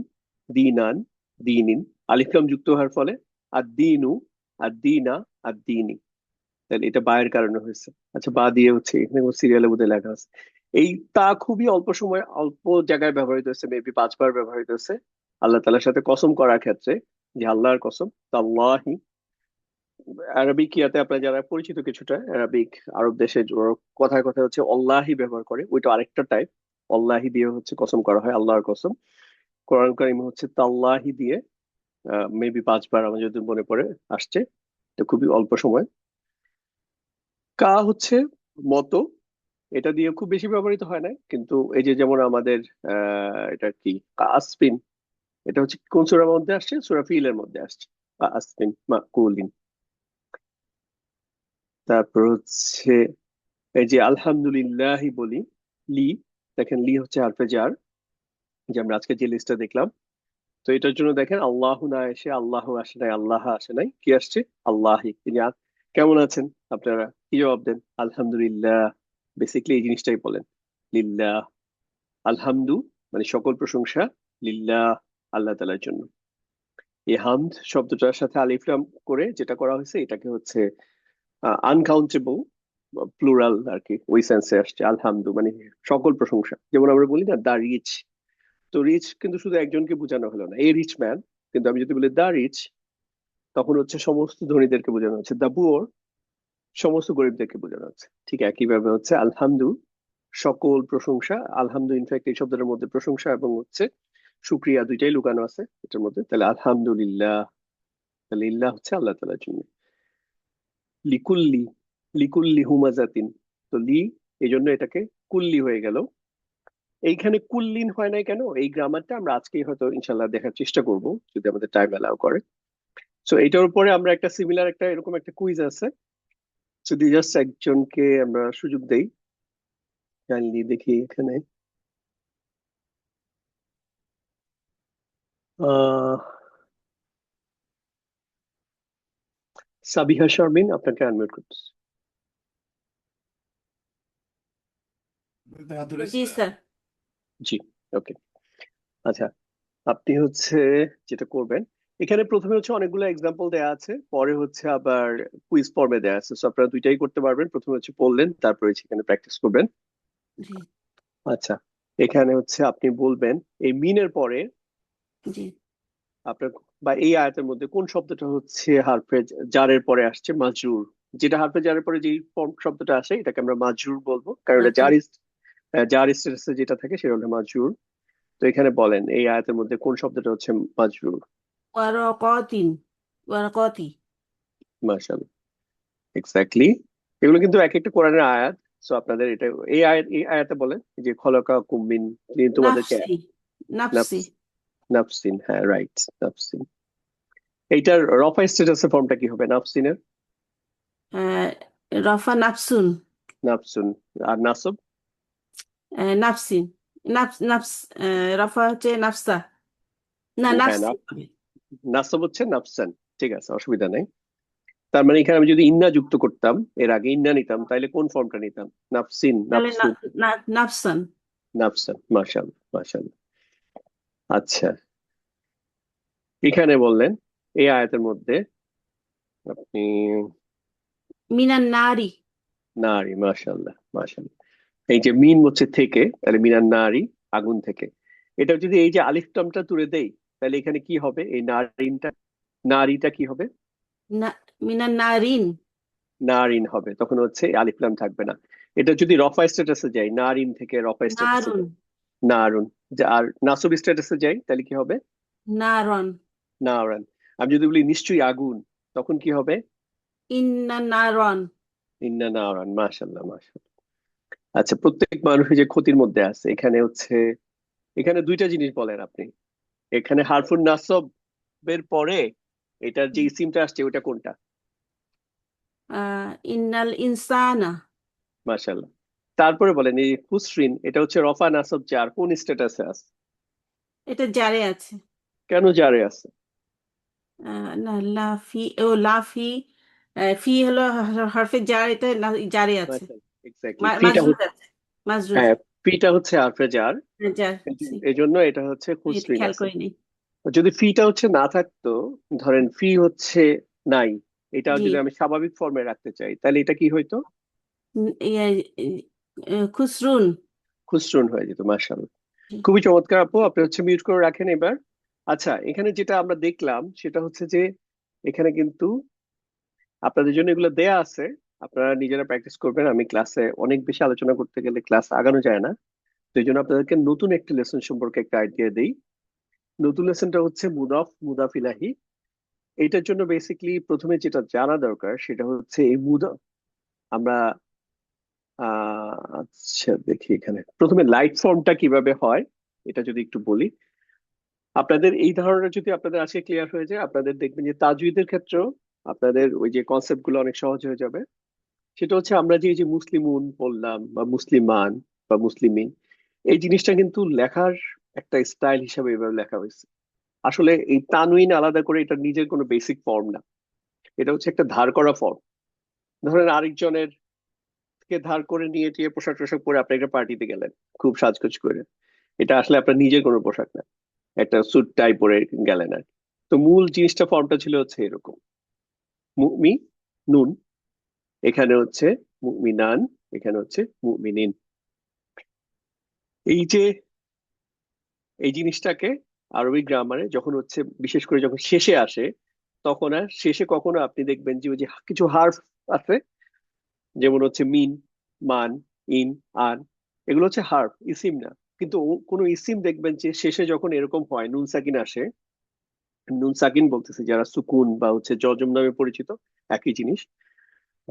দিনান, দিনিন, আলিফ লাম যুক্ত হওয়ার ফলে আদ-দিনু, আদ-দিনা, আদ-দিনি। তাহলে এটা বায়ের কারণে হয়েছে। আচ্ছা, বা দিয়ে হচ্ছে এখানে সিরিয়ালের মধ্যে লেখা আছে। এই তা খুবই অল্প সময় অল্প জায়গায় ব্যবহৃত হয়েছে, মেবি 5 বার ব্যবহৃত হয়েছে আল্লাহ তাআলার সাথে কসম করার ক্ষেত্রে, যে আল্লাহর কসম, তাল্লাহি। আরবিক ইয়াতে আপনারা যারা পরিচিত কিছুটা আরবিক, আরব দেশে কথায় কথায় হচ্ছে অল্লাহি ব্যবহার করে, ওইটা আরেকটা টাইপ। অল্লাহি দিয়ে হচ্ছে কসম করা হয়, আল্লাহর কসম। কোরআন কারীম হচ্ছে তাল্লাহি দিয়ে মেবি 5 বার আমার যদি মনে পড়ে আসছে, এটা খুবই অল্প সময়। কা হচ্ছে মতো, এটা দিয়ে খুব বেশি ব্যবহৃত হয় না, কিন্তু এই যে যেমন আমাদের এটা কি আসপিন, এটা হচ্ছে কোন সূরার মধ্যে আসছে? সূরা ফিলের মধ্যে আসছে, আসপিন মাকুলিন। তারপর হচ্ছে এই যে আলহামদুলিল্লাহি বলি, লি, দেখেন লি হচ্ছে হারফে জার, যে আমরা আজকে যে লিস্টটা দেখলাম। তো এটার জন্য দেখেন আল্লাহ না এসে আল্লাহ আসে নাই, আল্লাহ আসে নাই, কি আসছে? আল্লাহি। কেমন আছেন আপনারা, কি জবাব দেন? আলহামদুলিল্লাহ। বেসিকলি এই জিনিসটাই বলেন, লিল্লাহ। আলহামদু মানে সকল প্রশংসা, লিল্লাহ আল্লাহ তাআলার জন্য। এই হামদ শব্দটার সাথে আলিফ লাম করে যেটা করা হয়েছে, এটাকে হচ্ছে আনকাউন্টেবল প্লুরাল আর কি, ওই সেন্সে আসছে আলহামদু মানে সকল প্রশংসা। যেমন আমরা বলি না দা রিচ, তো রিচ কিন্তু শুধু একজনকে বোঝানো হলো না, এই রিচ ম্যান। কিন্তু আমি যদি বলি দা রিচ, তখন হচ্ছে সমস্ত ধনীদেরকে বোঝানো হচ্ছে। দা পুয়ার, সমস্ত গরিবদেরকে বোঝানো হচ্ছে। ঠিক একইভাবে হচ্ছে আলহামদু, সকল প্রশংসা। আলহামদু ইনফ্যাক্ট এই শব্দের মধ্যে প্রশংসা এবং হচ্ছে শুক্রিয়া দুইটাই লুকানো আছে এটার মধ্যে। তাহলে আলহামদুলিল্লাহ, তাহলে ইল্লাহ হচ্ছে আল্লাহ তাআলার জন্য। লিকুল্লি, লিকুল্লি হুমাজাতিন, তো লি এই জন্য এটাকে কুল্লি হয়ে গেল। এইখানে কুল্লিন হয় নাই কেন, এই গ্রামারটা আমরা আজকেই হয়তো ইনশাল্লাহ দেখার চেষ্টা করব যদি আমাদের টাইম অ্যালাউ করে। সো এটার উপরে আমরা একটা সিমিলার একটা এরকম একটা কুইজ আছে, যদি জাস্ট একজনকে আমরা সুযোগ দেই। কাইন্ডলি দেখি এখানে আহ সাবিহা শারমিন, আপনাকে আনমিউট করতেছি। জি স্যার। জি, ওকে। আচ্ছা, আপনি হচ্ছে যেটা করবেন, এখানে প্রথমে হচ্ছে অনেকগুলো এক্সাম্পল দেয়া আছে, পরে হচ্ছে আবার কুইজ ফর্মে দেয়া আছে। সো আপনারা দুইটাই করতে পারবেন, প্রথমে হচ্ছে পড়লেন তারপরে হচ্ছে এখানে প্র্যাকটিস করবেন। জি আচ্ছা, এখানে হচ্ছে আপনি বলবেন এই মিনের পরে জি আপনার বা এই আয়াতের মধ্যে কোন শব্দটা হচ্ছে হারফে জারের পরে আসছে মাজরুর। যেটা হারফে জারের পরে যেই ফর্ম শব্দটা আসে এটাকে আমরা মাজরুর বলবো, কারণ এটা মাজরুর। জার স্ট্যাটাসে যেটা থাকে সেটা হলো মাজরুর। তো এখানে বলেন এই আয়াতের মধ্যে কোন শব্দটা হচ্ছে মাজরুর। ওয়ারাকাতিন, ওয়ারাকাতি। মাশাআল্লাহ, এক্স্যাক্টলি। এগুলো কিন্তু এক একটা কোরআনের আয়াত। সো আপনাদের এটা এই আয়াতে বলেন যে খলাকা কুমিন, তিনি তোমাদেরকে নাফসি, নাফসি। নাফস, নাফসিন, হ্যাঁ রাইট, নাফসিন। এইটার রফা স্ট্যাটাসের ফর্মটা কি হবে নাফসিনের? আহ, রফা নাফসুন, নাফসুন। আর নাসব? নাফসিন, নাফস নাফস, রফা হচ্ছে নাফসা, না হ্যাঁ, নাফসি হবে। নাসব হচ্ছে নাফসান। ঠিক আছে, অসুবিধা নাই। তার মানে এখানে আমি যদি ইন্না যুক্ত করতাম, এর আগে ইন্না নিতাম, তাহলে কোন ফর্মটা নিতাম? নাফসিন, তাহলে নাফসুন, নাফসান। নাফসান। মাশাআল্লাহ, মাশাআল্লাহ। আচ্ছা, এখানে বললেন এই আয়াতের মধ্যে আপনি মিনান নারী। নারী, মাশাআল্লাহ, মাশাআল্লাহ। এই যে মিন হচ্ছে থেকে, তাহলে মিনান নারী, আগুন থেকে। এটা যদি এই যে আলিফ টার্মটা তুলে দেই, তাহলে এখানে কি হবে? এই নারীনটা, নারীটা কি হবে? না, মিনান নারিন। নারিন হবে, তখন হচ্ছে আলিফ লাম থাকবে না। এটা যদি রফা স্ট্যাটাসে যাই, নারিন থেকে রফা স্ট্যাটাসে নারুন, যাই, নারুন। আর নাসব স্ট্যাটাসে যাই তাহলে কি হবে? নারন। নারান। আমি যদি বলি নিশ্চয়ই আগুন, তখন কি হবে? ইন্না নারন। ইন্না নারান। মাশাআল্লাহ, মাশাআল্লাহ। আচ্ছা, প্রত্যেক মানুষই যে ক্ষতির মধ্যে আছে, এখানে হচ্ছে এখানে দুইটা জিনিস বলেন আপনি। এখানে হারফুন নাসবের পরে এটার যে ইসিমটা আসছে ওটা কোনটা? ইন্নাল ইনসানা। মাশাআল্লাহ। তারপরে বলেন এই হুসরিন, এটা হচ্ছে রফা নাসব জার, কোন স্ট্যাটাসে আছে? এটা জারে আছে। কেন জারে আছে? না, লাফি, ও লাফি, ফি হলো হরফে জার, এটা জারে আছে। এক্স্যাক্টলি, ফিটা মাজরুর আছে, মাজরুর। হ্যাঁ, ফিটা হচ্ছে হারফে জার, জার। এই জন্য এটা হচ্ছে এটা হুসরিন খেয়াল আছে। করিনি। যদি ফিটা হচ্ছে না থাকতো, ধরেন ফি হচ্ছে নাই, এটা জি। যদি আমি স্বাভাবিক ফর্মে রাখতে চাই তাহলে এটা কি হইতো? ইয়ে, খুসরুন। খুসরুন হয়ে যেত। মাশাআল্লাহ, জি। খুবই চমৎকার আপু। আপনি হচ্ছে মিউট করে রাখেন এবার। আচ্ছা, এখানে যেটা আমরা দেখলাম সেটা হচ্ছে যে এখানে কিন্তু আপনাদের জন্য এগুলো দেয়া আছে, আপনারা নিজেরা প্র্যাকটিস করবেন। আমি ক্লাসে অনেক বেশি আলোচনা করতে গেলে ক্লাস আগানো যায় না, তো এই জন্য আপনাদেরকে নতুন একটি লেসন সম্পর্কে একটা আইডিয়া দিই। নতুন লেসনটা হচ্ছে মুদাফ মুদাফ ইলাহি। এইটার জন্য বেসিক্যালি প্রথমে যেটা জানা দরকার সেটা হচ্ছে এই মুদাফ আমরা আচ্ছা দেখি এখানে প্রথমে লাইট ফর্মটা কিভাবে হয় এটা যদি একটু বলি। আপনাদের এই ধারণা যদি আপনাদের আজকে ক্লিয়ার হয়ে যায়, আপনাদের দেখবেন যে তাজউইদের ক্ষেত্রেও আপনাদের ওই যে কনসেপ্ট গুলো অনেক সহজ হয়ে যাবে। সেটা হচ্ছে আমরা যে এই যে মুসলিমুন বললাম বা মুসলিমান বা মুসলিমিন, এই জিনিসটা কিন্তু লেখার একটা স্টাইল হিসাবে এভাবে লেখা হয়েছে। আসলে এই তানউইন আলাদা করে এটা নিজের কোনো বেসিক ফর্ম না, এটা হচ্ছে একটা ধার করা ফর্ম। ধরেন আরেকজনের থেকে ধার করে নিয়ে টিয়ে পোশাক টোশাক পরে আপনি একটা পার্টিতে গেলেন খুব সাজগোজ করে, এটা আসলে আপনার নিজের কোনো পোশাক না, একটা স্যুট টাই পরে গেলেন আর কি। তো মূল জিনিসটা ফর্মটা ছিল হচ্ছে এরকম, মুমি নুন, এখানে হচ্ছে মুমিনান, এখানে হচ্ছে মুমিনিন। এই যে এই জিনিসটাকে আরবি গ্রামারে যখন হচ্ছে বিশেষ করে যখন শেষে আসে, তখন আর শেষে কখনো আপনি দেখবেন যে ওই যে কিছু হার্ফ আছে, যেমন হচ্ছে মিন, মান, ইন, আন, এগুলো হচ্ছে হার্ফ, ইসিম না। কিন্তু কোনো ইসিম দেখবেন যে শেষে যখন এরকম হয় নুন সাকিন আসে, নুন সাকিন বলতেছে যারা সুকুন বা হচ্ছে জজম নামে পরিচিত, একই জিনিস,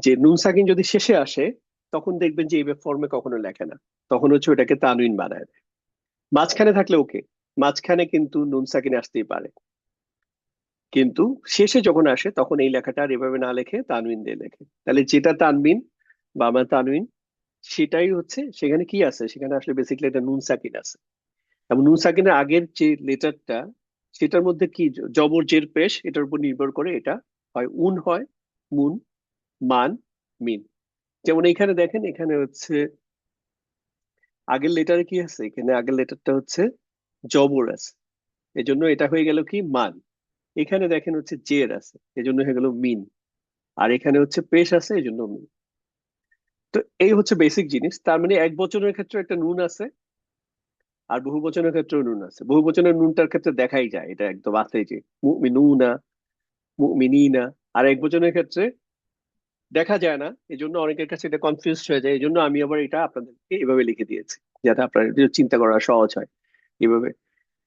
যে নুন সাকিন যদি শেষে আসে তখন দেখবেন যে এই ফর্মে কখনো লেখে না, তখন হচ্ছে ওটাকে তানউইন বানায় দেয়। মাঝখানে থাকলে ওকে, মাঝখানে কিন্তু নুন সাকিন আসতেই পারে, কিন্তু শেষে যখন আসে তখন এই লেখাটা আর এভাবে না লেখে তানউইন দিয়ে লেখে। তাহলে যেটা তানবিন বা আমার তানউইন, সেটাই হচ্ছে সেখানে কি আছে, সেখানে আসলে বেসিক্যালি একটা নুন সাকিন আছে। এবং নুন সাকিনের আগের যে লেটারটা, সেটার মধ্যে কি জবর জের পেশ, এটার উপর নির্ভর করে এটা হয় উন হয়, মুন, মান, মিন। যেমন এখানে দেখেন, এখানে হচ্ছে আগের লেটারে কি আছে, এখানে আগের লেটারটা হচ্ছে জবর আছে, এজন্য এটা হয়ে গেল কি মান। এখানে দেখেন হচ্ছে জের আছে, এজন্য হয়ে গেল মিন। আর এখানে হচ্ছে পেশ আছে, এজন্য মিন। তো এই হচ্ছে বেসিক জিনিস। তার মানে এক বচনের ক্ষেত্রে একটা নুন আছে, আর বহু বচনের ক্ষেত্রেও নুন আছে। বহু বচনের নুনটার ক্ষেত্রে দেখাই যায়, এটা একদম আছে, যে মুমিনুনা, মুমিনিনা। আর এক বচনের ক্ষেত্রে দেখা যায় না, এই জন্য অনেকের কাছে এটা কনফিউজ হয়ে যায়। এই জন্য আমি আবার এটা আপনাদেরকে এভাবে লিখে দিয়েছি, যাতে আপনার চিন্তা করা সহজ হয় এভাবে।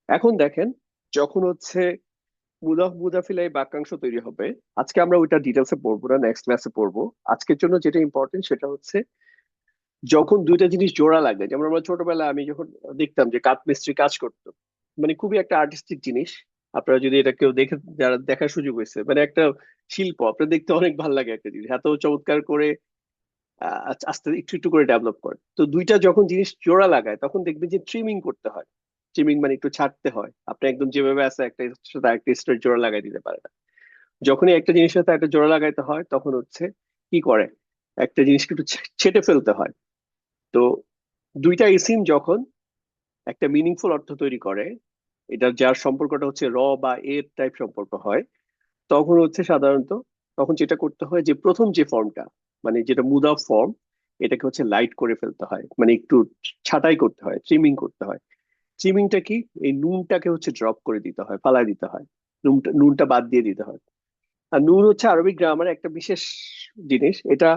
এখন দেখেন, যখন হচ্ছে মুদাফ মুদাফিল এই বাক্যাংশ তৈরি হবে, আজকে আমরা ওইটা ডিটেলসে পড়বো না, নেক্সট ক্লাসে পড়বো। আজকের জন্য যেটা ইম্পর্টেন্ট সেটা হচ্ছে যখন দুইটা জিনিস জোড়া লাগে। যেমন আমরা ছোটবেলায় আমি যখন দেখতাম যে কাঠ মিস্ত্রি কাজ করতো, মানে খুবই একটা আর্টিস্টিক জিনিস। আপনারা যদি এটা কেউ দেখে, যারা দেখার সুযোগ হয়েছে, মানে একটা শিল্প, আপনার দেখতে অনেক ভালো লাগে একটা জিনিস এত চমৎকার করে আস্তে একটু একটু করে ডেভেলপ করে। তো দুইটা যখন জিনিস জোড়া লাগায় তখন দেখবেন যে ট্রিমিং করতে হয়। ট্রিমিং মানে একটু ছাড়তে হয়, আপনি একদম যেভাবে আছে একটা সাথে একটা স্ট্রেট জোড়া লাগাই দিতে পারে না। যখনই একটা জিনিসের সাথে একটা জোড়া লাগাইতে হয় তখন হচ্ছে কি করে, একটা জিনিসকে একটু ছেটে ফেলতে হয়। তো দুইটা ইসিম যখন একটা মিনিংফুল অর্থ তৈরি করে, এটা যার সম্পর্কটা হচ্ছে র বা এর টাইপ সম্পর্ক হয়, তখন হচ্ছে সাধারণত তখন যেটা করতে হয় যে প্রথম যে ফর্মটা, মানে যেটা মুদাফ ফর্ম, এটাকে হচ্ছে লাইট করে ফেলতে হয়, মানে একটু ছাঁটাই করতে হয়, ট্রিমিং করতে হয়। ট্রিমিংটা কি, এই নুনটাকে হচ্ছে ড্রপ করে দিতে হয়, ফালাই দিতে হয়, নুনটা নুনটা বাদ দিয়ে দিতে হয়। আর নুন হচ্ছে আরবিক গ্রামারে একটা বিশেষ জিনিস, এটা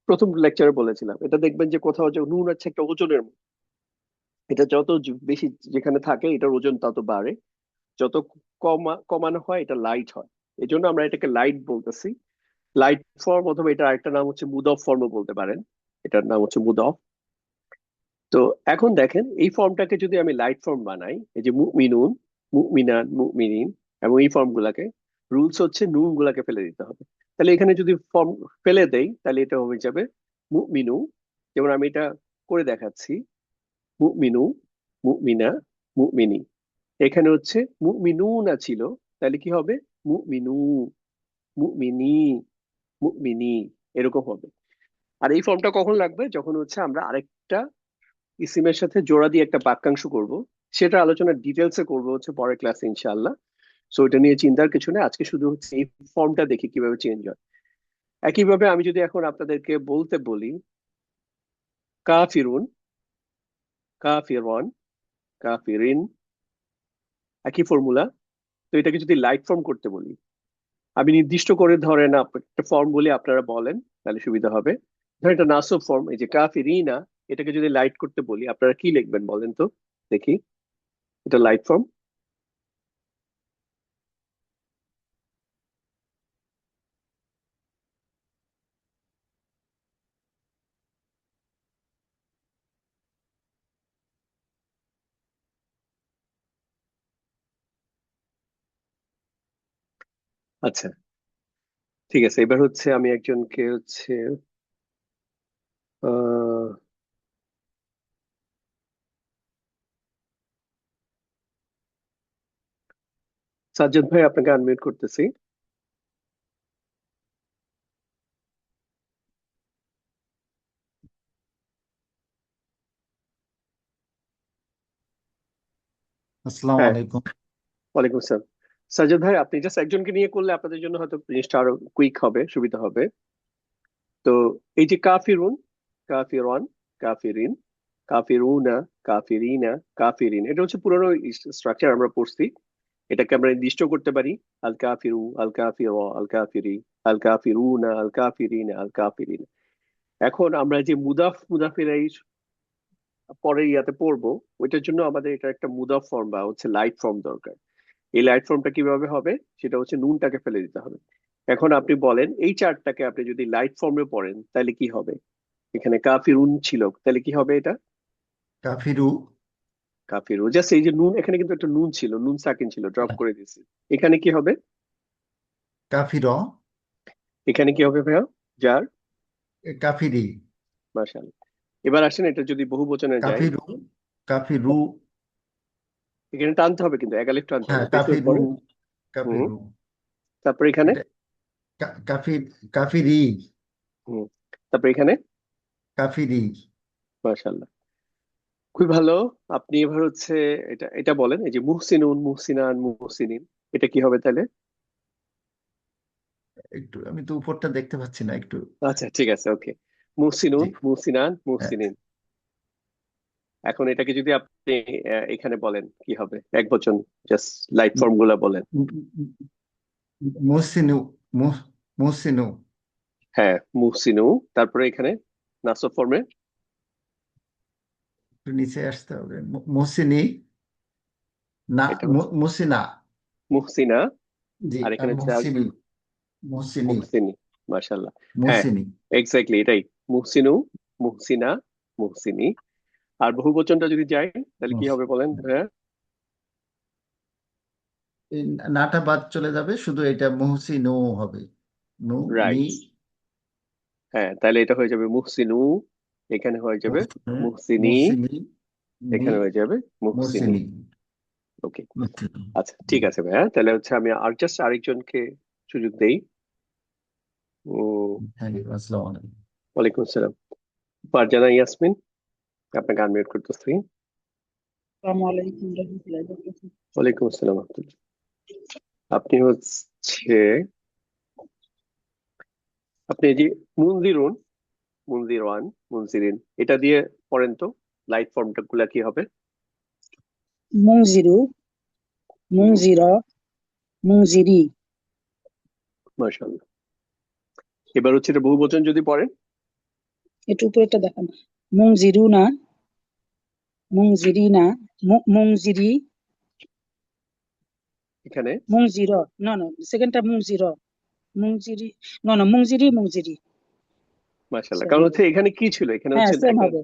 প্রথম লেকচারে বলেছিলাম। এটা দেখবেন যে কোথাও যে নুন হচ্ছে একটা ওজনের মতো। এটা যত বেশি যেখানে থাকে এটার ওজন তত বাড়ে, যত কমানো হয় এটা লাইট হয়। এই জন্য আমরা এটাকে লাইট বলতেছি, লাইট ফর্ম, অথবা এটা আরেকটা নাম হচ্ছে মুদফ ফর্মও বলতে পারেন। এটার নাম হচ্ছে মুদফ। তো এখন দেখেন, এই ফর্মটাকে যদি আমি লাইট ফর্ম বানাই, এই যে মুমিনুন, মুমিনান, মুমিনিন, এবং এই ফর্ম গুলাকে, রুলস হচ্ছে নুন গুলাকে ফেলে দিতে হবে। তাহলে এখানে যদি ফর্ম ফেলে দেই তাহলে এটা হয়ে যাবে মুমিনু। যেমন আমি এটা করে দেখাচ্ছি, মুমিনু, মুমিনা, মুমিনি। এখানে হচ্ছে মুমিনুনা ছিল, তাহলে কি হবে, মুমিনু, মুমিনি, মুমিনি, এরকম হবে। আর এই ফর্মটা কখন লাগবে, যখন হচ্ছে আমরা আরেকটা ইসিমের সাথে জোড়া দিয়ে একটা বাক্যাংশ করব। সেটা আলোচনা ডিটেলসে করবো হচ্ছে পরের ক্লাসে ইনশাআল্লাহ। সো এটা নিয়ে চিন্তার কিছু নেই, আজকে শুধু হচ্ছে এই ফর্মটা দেখি কিভাবে চেঞ্জ হয়। একইভাবে আমি যদি এখন আপনাদেরকে বলতে বলি কাফিরুন, কাফিরন, কাফিরিন, একই ফর্মুলা। তো এটাকে যদি লাইট ফর্ম করতে বলি, আমি নির্দিষ্ট করে ধরেন একটা ফর্ম বলি, আপনারা বলেন, তাহলে সুবিধা হবে। ধরেন এটা নাসব ফর্ম, এই যে কাফিরিনা, এটাকে যদি লাইট করতে বলি আপনারা কি লিখবেন বলেন তো দেখি, এটা লাইট ফর্ম। আচ্ছা, ঠিক আছে। এবার হচ্ছে আমি একজনকে হচ্ছে আহ সাজ্জাদ ভাই, আপনাকে আনমিউট করতেছি। আসসালামু হ্যাঁ, আলাইকুম। ওয়ালাইকুম আসসালাম। সাজ্জাদ ভাই, আপনি জাস্ট একজনকে নিয়ে করলে আপনাদের জন্য হয়তো জিনিসটা আরো কুইক হবে, সুবিধা হবে। তো এই যে কাফিরুন, কাফিরন, কাফিরিন, কাফিরুনা, কাফিরিনা, কাফিরিন, এটা হচ্ছে পুরোনো স্ট্রাকচার আমরা পড়ছি। এটাকে আমরা নির্দিষ্ট করতে পারি আল কাফিরু, আল কাফির, আল কাফিরি, আল কাফিরুনা, আল কাফিরিনা, আল কাফিরিন। এখন আমরা যে মুদাফ পরের ইয়াতে পড়বো, ওইটার জন্য আমাদের এটা একটা মুদাফ ফর্ম বা হচ্ছে লাইট ফর্ম দরকার। এই লাইট ফর্মটা কিভাবে হবে, সেটা হচ্ছে নুনটাকে ফেলে দিতে হবে। এখন আপনি বলেন এই চার্টটাকে আপনি যদি লাইট ফর্মে পড়েন তাহলে কি হবে? এখানে কাফিরুন ছিল, তাহলে কি হবে এটা? কাফিরু কাফিরু। জাস্ট এই যে নুন, এখানে কিন্তু একটা নুন ছিল, নুন সাকিন ছিল, ড্রপ করে দিয়েছি। এখানে কি হবে? কাফির এখানে কি হবে ভাইয়া? যার। কাফিরি মাশাআল্লাহ। এবার আসেন এটা যদি বহু বচনে যায়, কাফিরু কাফিরু এখানে টানতে হবে, কিন্তু একালিফ টানতে হ্যাঁ হবে পেশের কাফিরু পরে। হুম। কাফিরু তারপর এখানে। এটা কাফিরি হুম। তারপর এখানে। কাফিরি মাশাআল্লাহ, খুবই ভালো। আপনি এবার হচ্ছে এটা এটা বলেন, এই যে মুহসিনুন, মুহসিনান, মুহসিনিন, এটা কি হবে তাহলে? একটু আমি তো উপরটা দেখতে পাচ্ছি না একটু আচ্ছা ঠিক আছে, ওকে। জি মুহসিনুন, মুহসিনান, হ্যাঁ মুহসিনিন। এখন এটাকে যদি আপনি এখানে বলেন কি হবে, এক বচন, জাস্ট লাইট ফর্ম গুলা বলেন। মুহসিনু মুহসিনু হ্যাঁ, মুহসিনু। তারপরে এখানে নাসব ফর্মে। একটু নিচে আসতে হবে মুহসিনি না এটা হচ্ছে মুহসিনা মুহসিনা। জি আর আর এখানে হচ্ছে মুহসিনি মুহসিনি মুহসিনি। মাশাআল্লাহ। হ্যাঁ, মুহসিনি এক্স্যাক্টলি এটাই। মুহসিনু, মুহসিনা, মুহসিনি। আর বহু বচনটা যদি যায় তাহলে কি হবে বলেন? হ্যাঁ। এই নাটা বাদ চলে যাবে শুধু এটা মুহসিনু হবে নু নি রাইট। হ্যাঁ, তাহলে এটা হয়ে যাবে মুহসিনু, এখানে হয়ে যাবে মুহসিনি, মুহসিনি নি এখানে হয়ে যাবে মুহসিনি। মুহসিনি ওকে। আচ্ছা ঠিক আছে ভাইয়া, তাহলে হচ্ছে আমি আর জাস্ট আরেকজনকে সুযোগ দেই। হ্যাঁ আসসালামু আলাইকুম ওয়ালাইকুম আসসালাম। ফারজানা ইয়াসমিন, আপনাকে আনমিউট করতেছি। আসসালামু আলাইকুম রহমতুল্লাহি ওয়া বারাকাতুহু। ওয়ালাইকুম আসসালাম আব্দুল। আপনি হচ্ছে, আপনি এই যে মুনজিরুন, মুনজিরান, মুনজিরিন, এটা দিয়ে পড়েন তো, লাইট ফর্মটা গুলা কি হবে? মুনজিরু মুনজিরা মুনজিরি। মাশাআল্লাহ। এবার হচ্ছে এটা বহু বচন যদি পড়েন। একটু উপরেটা দেখান। মুনজিরুনা মুনজিরিনা মুনজিরি এখানে মুনজির না না সেকেন্ডটা মুনজির মুনজিরি না না মুনজিরি মুনজিরি মাশাআল্লাহ, কারণ সরি হচ্ছে এখানে কি ছিল, এখানে হ্যাঁ হচ্ছে সেম একটা হবে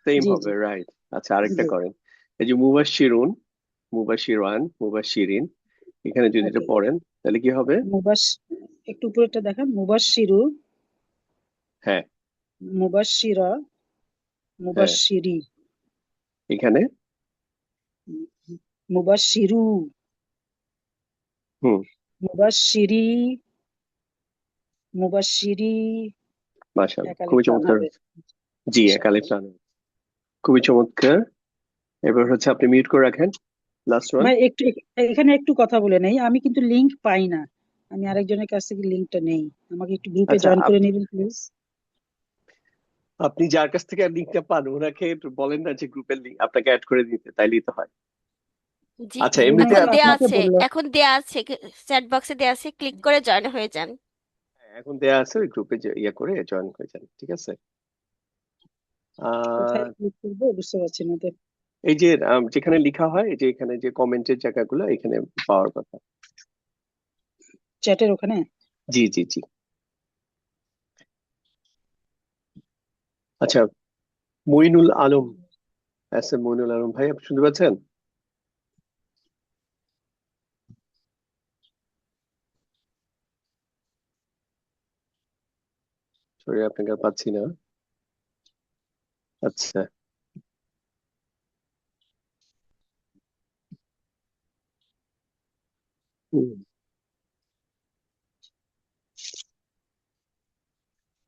সেম জি হবে, জি রাইট। আচ্ছা আরেকটা জি করেন, এই যে মুবাশশিরুন, মুবাশশিরান, মুবাশশিরিন, এখানে যদি এটা ওকে পড়েন তাহলে কি হবে? মুবাশ একটু উপরেটা দেখান মুবাশশিরু হ্যাঁ। মুবাশশিরা হ্যাঁ, মুবাশশিরি এখানে। মুবাশশিরু হুম। মুবাশশিরি মুবাশশিরি মাশাআল্লাহ, একালিফ খুবই টান চমৎকার। হবে জি, একালে ইনশাআল্লাহ। প্ল্যান, খুবই চমৎকার। এবার হচ্ছে আপনি মিউট করে রাখেন, লাস্ট ওয়ান। ভাই একটু এখানে একটু কথা বলে নেই, আমি কিন্তু লিংক পাই না, আমি আরেকজনের কাছ থেকে লিংকটা নেই, আমাকে একটু গ্রুপে আচ্ছা, জয়েন করে নেবেন প্লিজ। আপনি যার কাছ থেকে লিঙ্কটা পান ওনাকে একটু বলেন না যে গ্রুপের লিঙ্ক আপনাকে অ্যাড করে দিতে, তাইলেই তো হয়। জি, আচ্ছা উনি এমনিতে এখন আমাকে দেয়া আপনাকে আছে, বললো। এখন দেয়া আছে, চ্যাট বক্সে দেয়া আছে, ক্লিক করে জয়েন হয়ে যান। এখন দেয়া আছে, ওই গ্রুপে ইয়ে করে জয়েন হয়ে যান, ঠিক আছে। কোথায় আর ক্লিক করবো বুঝতে পারছি না তো। এই যে যেখানে লেখা হয়, এই যে এখানে যে কমেন্টের জায়গাগুলো এখানে পাওয়ার কথা। চ্যাটের ওখানে। জি জি জি। আচ্ছা, মইনুল আলম, মইনুল আলম ভাই, আপনি শুনতে পাচ্ছেন? সরি, আপনাকে আর পাচ্ছি না। আচ্ছা। হুম।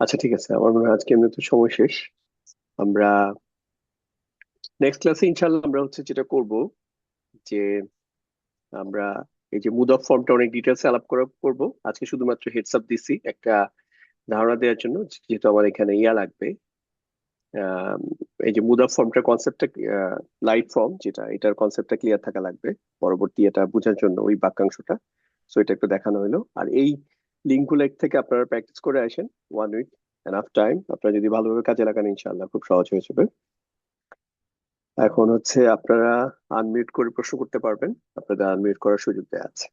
আচ্ছা ঠিক আছে, আমার মনে হয় আজকে এমনি তো সময় শেষ। আমরা নেক্সট ক্লাসে ইনশাল্লাহ আমরা হচ্ছে যেটা করব, যে আমরা এই যে মুড অফ ফর্মটা অনেক ডিটেলস আলাপ করে করব। আজকে শুধুমাত্র হেডস আপ দিছি একটা ধারণা দেওয়ার জন্য, যেহেতু আমার এখানে ইয়া লাগবে। আহ, এই যে মুড অফ ফর্মটার কনসেপ্টটা, লাইট ফর্ম যেটা, এটার কনসেপ্টটা ক্লিয়ার থাকা লাগবে পরবর্তী এটা বোঝার জন্য, ওই বাক্যাংশটা। সো এটা একটু দেখানো হলো। আর এই লিঙ্কগুলো থেকে আপনারা প্র্যাকটিস করে আসেন 1 উইক, এনাফ টাইম, আপনারা যদি ভালোভাবে কাজে লাগান ইনশাআল্লাহ খুব সহজ হয়ে যাবে। এখন হচ্ছে আপনারা আনমিউট করে প্রশ্ন করতে পারবেন, আপনাদের আনমিউট করার সুযোগ দেওয়া আছে।